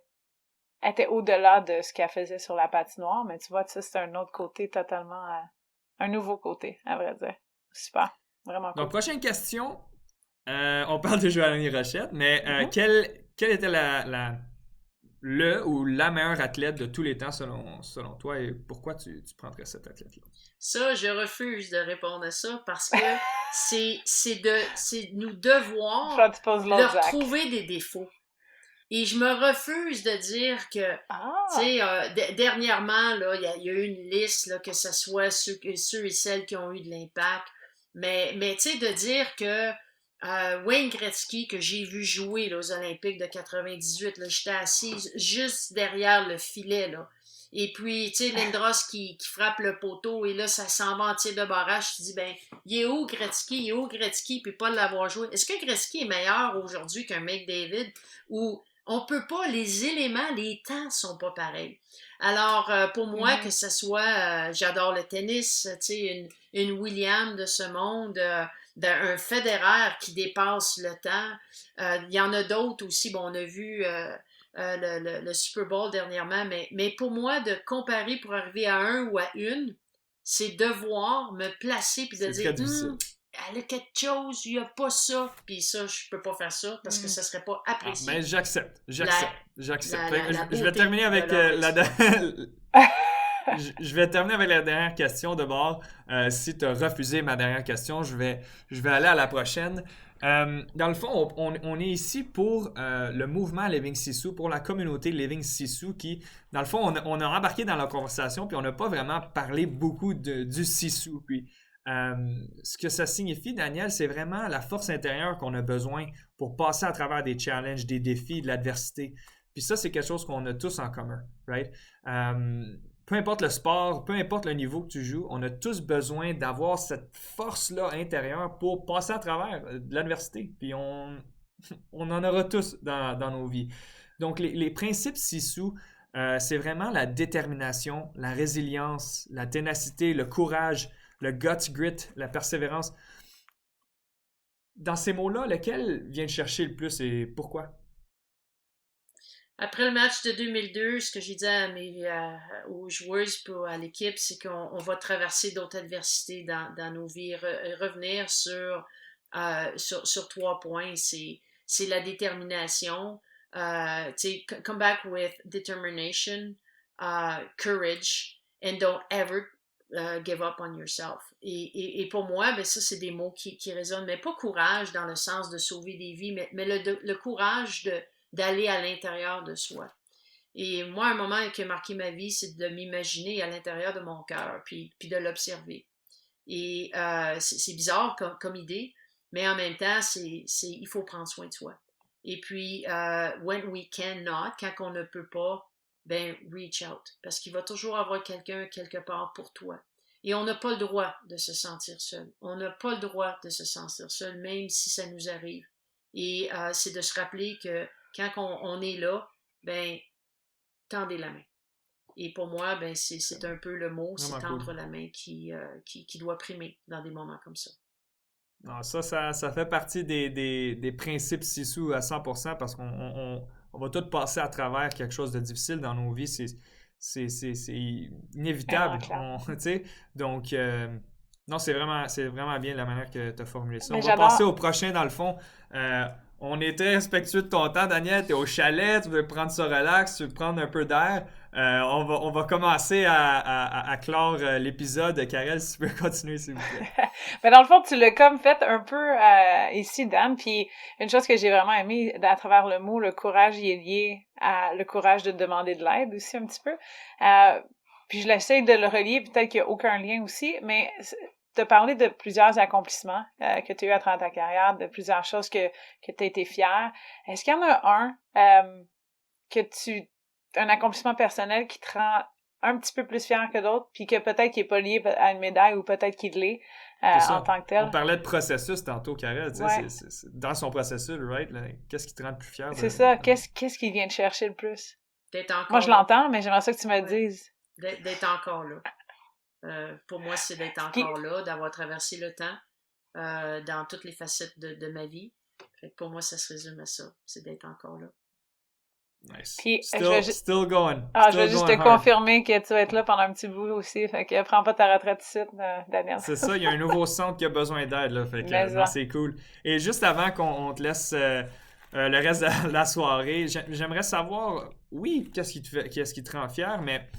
au-delà de ce qu'elle faisait sur la patinoire, mais tu vois, ça, c'est un autre côté totalement, un nouveau côté, à vrai dire. Super, vraiment cool. Donc, prochaine question. On parle de Joanie Rochette, mais quelle était le ou la meilleure athlète de tous les temps selon toi et pourquoi tu prendrais cette athlète-là? Ça, je refuse de répondre à ça parce que c'est nous devoir leur trouver des défauts. Et je me refuse de dire que, tu sais, dernièrement, là, il y a eu une liste, là, que ce soit ceux et celles qui ont eu de l'impact. Mais tu sais, de dire que Wayne Gretzky, que j'ai vu jouer là, aux Olympiques de 98, là, j'étais assise juste derrière le filet, là. Et puis, tu sais, Lindros qui frappe le poteau, et là, ça s'en va en tir de barrage. Tu te dis, ben, il est où Gretzky, puis pas l'avoir joué. Est-ce que Gretzky est meilleur aujourd'hui qu'un McDavid? Ou on peut pas, les éléments, les temps sont pas pareils. Alors, pour moi, que ce soit, j'adore le tennis, tu sais, une Williams de ce monde, un Federer qui dépasse le temps. Il y en a d'autres aussi. Bon, on a vu le Super Bowl dernièrement, mais pour moi, de comparer pour arriver à un ou à une, c'est devoir me placer puis de dire elle a quelque chose, il n'y a pas ça, puis ça, je peux pas faire ça parce que ça serait pas apprécié. Mais j'accepte. Je Je vais terminer avec je vais terminer avec la dernière question de bord. Si tu as refusé ma dernière question, je vais aller à la prochaine. Dans le fond, on est ici pour le mouvement Living Sisu, pour la communauté Living Sisu qui, dans le fond, on a embarqué dans la conversation puis on n'a pas vraiment parlé beaucoup du Sisu. Puis, ce que ça signifie, Daniel, c'est vraiment la force intérieure qu'on a besoin pour passer à travers des challenges, des défis, de l'adversité. Puis ça, c'est quelque chose qu'on a tous en commun, right? Peu importe le sport, peu importe le niveau que tu joues, on a tous besoin d'avoir cette force-là intérieure pour passer à travers de l'adversité. Puis on en aura tous dans nos vies. Donc, les principes Sisu, c'est vraiment la détermination, la résilience, la ténacité, le courage, le guts, grit, la persévérance. Dans ces mots-là, lequel vient te chercher le plus et pourquoi? Après le match de 2002, ce que j'ai dit aux joueurs et à l'équipe, c'est qu'on va traverser d'autres adversités dans nos vies. Revenir sur 3 points, c'est la détermination. Come back with determination, courage, and don't ever give up on yourself. Et pour moi, ben ça, c'est des mots qui résonnent, mais pas courage dans le sens de sauver des vies, mais le courage d'aller à l'intérieur de soi. Et moi, un moment qui a marqué ma vie, c'est de m'imaginer à l'intérieur de mon cœur, puis de l'observer. Et c'est bizarre comme idée, mais en même temps, il faut prendre soin de soi. Et puis, when we cannot, quand on ne peut pas, ben, reach out. Parce qu'il va toujours avoir quelqu'un quelque part pour toi. Et on n'a pas le droit de se sentir seul. On n'a pas le droit de se sentir seul, même si ça nous arrive. Et c'est de se rappeler que quand on est là, ben, tendez la main. Et pour moi, ben, c'est un peu le mot, c'est tendre la main qui doit primer dans des moments comme ça. Non, ça fait partie des principes Sisu à 100% parce qu'on va tous passer à travers quelque chose de difficile dans nos vies. C'est inévitable. Donc, non, c'est vraiment bien la manière que tu as formulé ça. On va passer au prochain dans le fond. On est très respectueux de ton temps, Daniel. Tu es au chalet, tu veux prendre ça relax, tu veux prendre un peu d'air. On va commencer à clore l'épisode. Karel, si tu peux continuer, s'il vous plaît. Mais dans le fond, tu l'as comme fait un peu ici, Dan. Puis une chose que j'ai vraiment aimé à travers le mot, le courage, il est lié à le courage de demander de l'aide aussi un petit peu. Puis je l'essaie de le relier, peut-être qu'il n'y a aucun lien aussi, mais tu as parlé de plusieurs accomplissements que tu as eu à travers ta carrière, de plusieurs choses que tu as été fière. Est-ce qu'il y en a un accomplissement personnel qui te rend un petit peu plus fier que d'autres, puis que peut-être qu'il n'est pas lié à une médaille ou peut-être qu'il l'est en tant que tel? On parlait de processus tantôt, Karel. Ouais. C'est dans son processus, right? Là, qu'est-ce qui te rend le plus fier? C'est ça. Qu'est-ce qui vient te chercher le plus? D'être encore Moi, je l'entends, mais j'aimerais ça que tu me le dises. D'être encore là. Pour moi, c'est d'être encore là, d'avoir traversé le temps dans toutes les facettes de ma vie. Fait que pour moi, ça se résume à ça. C'est d'être encore là. Nice. Puis, still going. Je vais juste te confirmer que tu vas être là pendant un petit bout aussi. Fait que prends pas ta retraite ici, Daniel. C'est ça, il y a un nouveau centre qui a besoin d'aide. Là, fait que c'est cool. Et juste avant qu'on te laisse le reste de la soirée, j'aimerais savoir, oui, qu'est-ce qui te rend fier, mais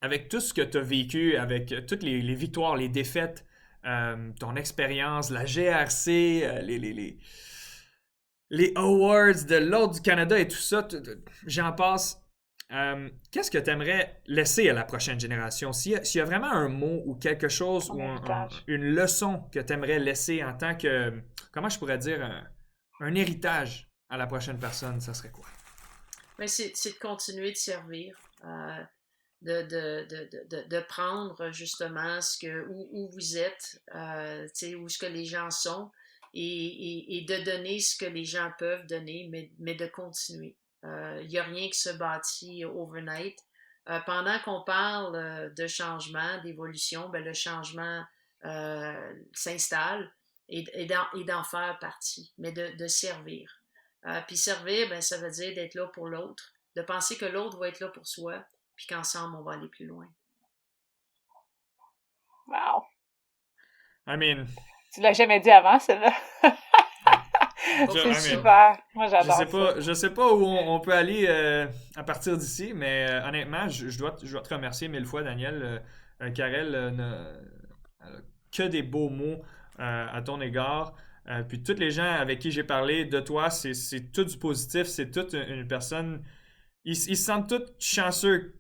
avec tout ce que tu as vécu, avec toutes les victoires, les défaites, ton expérience, la GRC, les awards de l'Ordre du Canada et tout ça, j'en passe. qu'est-ce que tu aimerais laisser à la prochaine génération? S'il y a vraiment un mot ou quelque chose ou une leçon que tu aimerais laisser en tant que, comment je pourrais dire, un héritage à la prochaine personne, ça serait quoi? Ben, c'est de continuer de servir, de prendre justement où vous êtes, où ce que les gens sont et de donner ce que les gens peuvent donner, mais de continuer. Il n'y a rien qui se bâtit overnight. Pendant qu'on parle de changement, d'évolution, ben, le changement s'installe et d'en faire partie, mais de servir. Puis servir, ben, ça veut dire d'être là pour l'autre, de penser que l'autre va être là pour soi, puis qu'ensemble, on va aller plus loin. Wow! I mean... Tu l'as jamais dit avant, celle-là? C'est super. Moi, j'adore je sais pas où on peut aller à partir d'ici, mais honnêtement, je dois te remercier 1000 fois, Daniel. Karel n'a que des beaux mots à ton égard. Puis tous les gens avec qui j'ai parlé de toi, c'est tout du positif, c'est toute une personne... Ils se sentent tous chanceux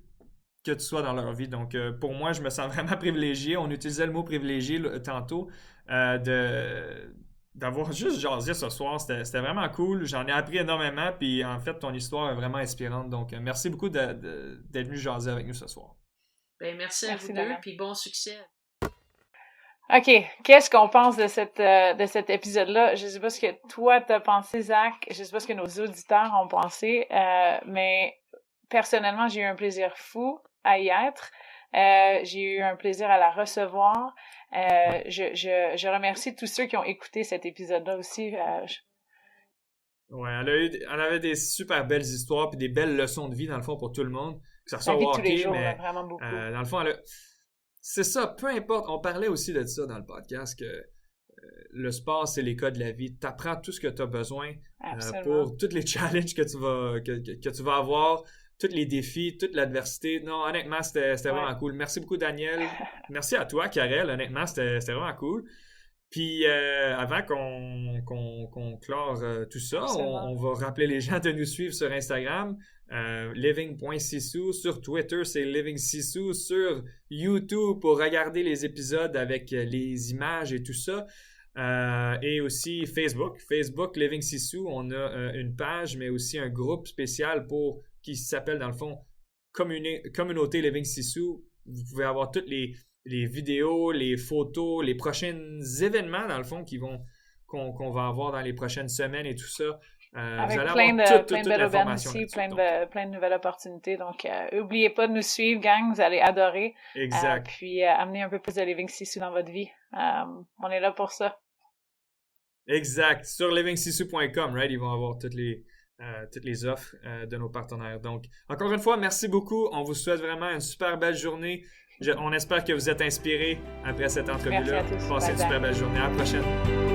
que tu sois dans leur vie. Donc, pour moi, je me sens vraiment privilégié. On utilisait le mot privilégié tantôt, d'avoir juste jasé ce soir. C'était vraiment cool. J'en ai appris énormément. Puis, en fait, ton histoire est vraiment inspirante. Donc, merci beaucoup d'être venu jaser avec nous ce soir. Ben, merci à vous deux. Puis, bon succès. OK. Qu'est-ce qu'on pense de cet épisode-là? Je sais pas ce que toi t'as pensé, Zach. Je sais pas ce que nos auditeurs ont pensé. Mais personnellement, j'ai eu un plaisir fou à y être. J'ai eu un plaisir à la recevoir. Je remercie tous ceux qui ont écouté cet épisode-là aussi. Ouais, elle avait des super belles histoires puis des belles leçons de vie, dans le fond, pour tout le monde. Que ça soit au hockey, tous les jours, mais vraiment beaucoup. dans le fond, c'est ça, peu importe. On parlait aussi de ça dans le podcast, que le sport, c'est les cas de la vie. Tu apprends tout ce que tu as besoin pour tous les challenges que tu vas avoir, tous les défis, toute l'adversité. Non, honnêtement, c'était vraiment cool. Merci beaucoup, Daniel. Merci à toi, Karel. Honnêtement, c'était vraiment cool. Puis, avant qu'on clore tout ça, on va rappeler les gens de nous suivre sur Instagram, living.sisu. Sur Twitter, c'est living.sisu. Sur YouTube, pour regarder les épisodes avec les images et tout ça. Et aussi Facebook Living Sisu. On a une page, mais aussi un groupe spécial qui s'appelle, dans le fond, Communauté Living Sisu. Vous pouvez avoir toutes les vidéos, les photos, les prochains événements, dans le fond, qu'on va avoir dans les prochaines semaines et tout ça. Avec plein de belles aubaines ici, plein de nouvelles opportunités. Donc, n'oubliez pas de nous suivre, gang. Vous allez adorer. Exact. Puis, amener un peu plus de Living Sisu dans votre vie. On est là pour ça. Exact. Sur livingsisu.com, right? Ils vont avoir toutes les offres de nos partenaires. Donc, encore une fois, merci beaucoup. On vous souhaite vraiment une super belle journée. On espère que vous êtes inspirés après cette entrevue-là. Passez une super belle journée. À la prochaine.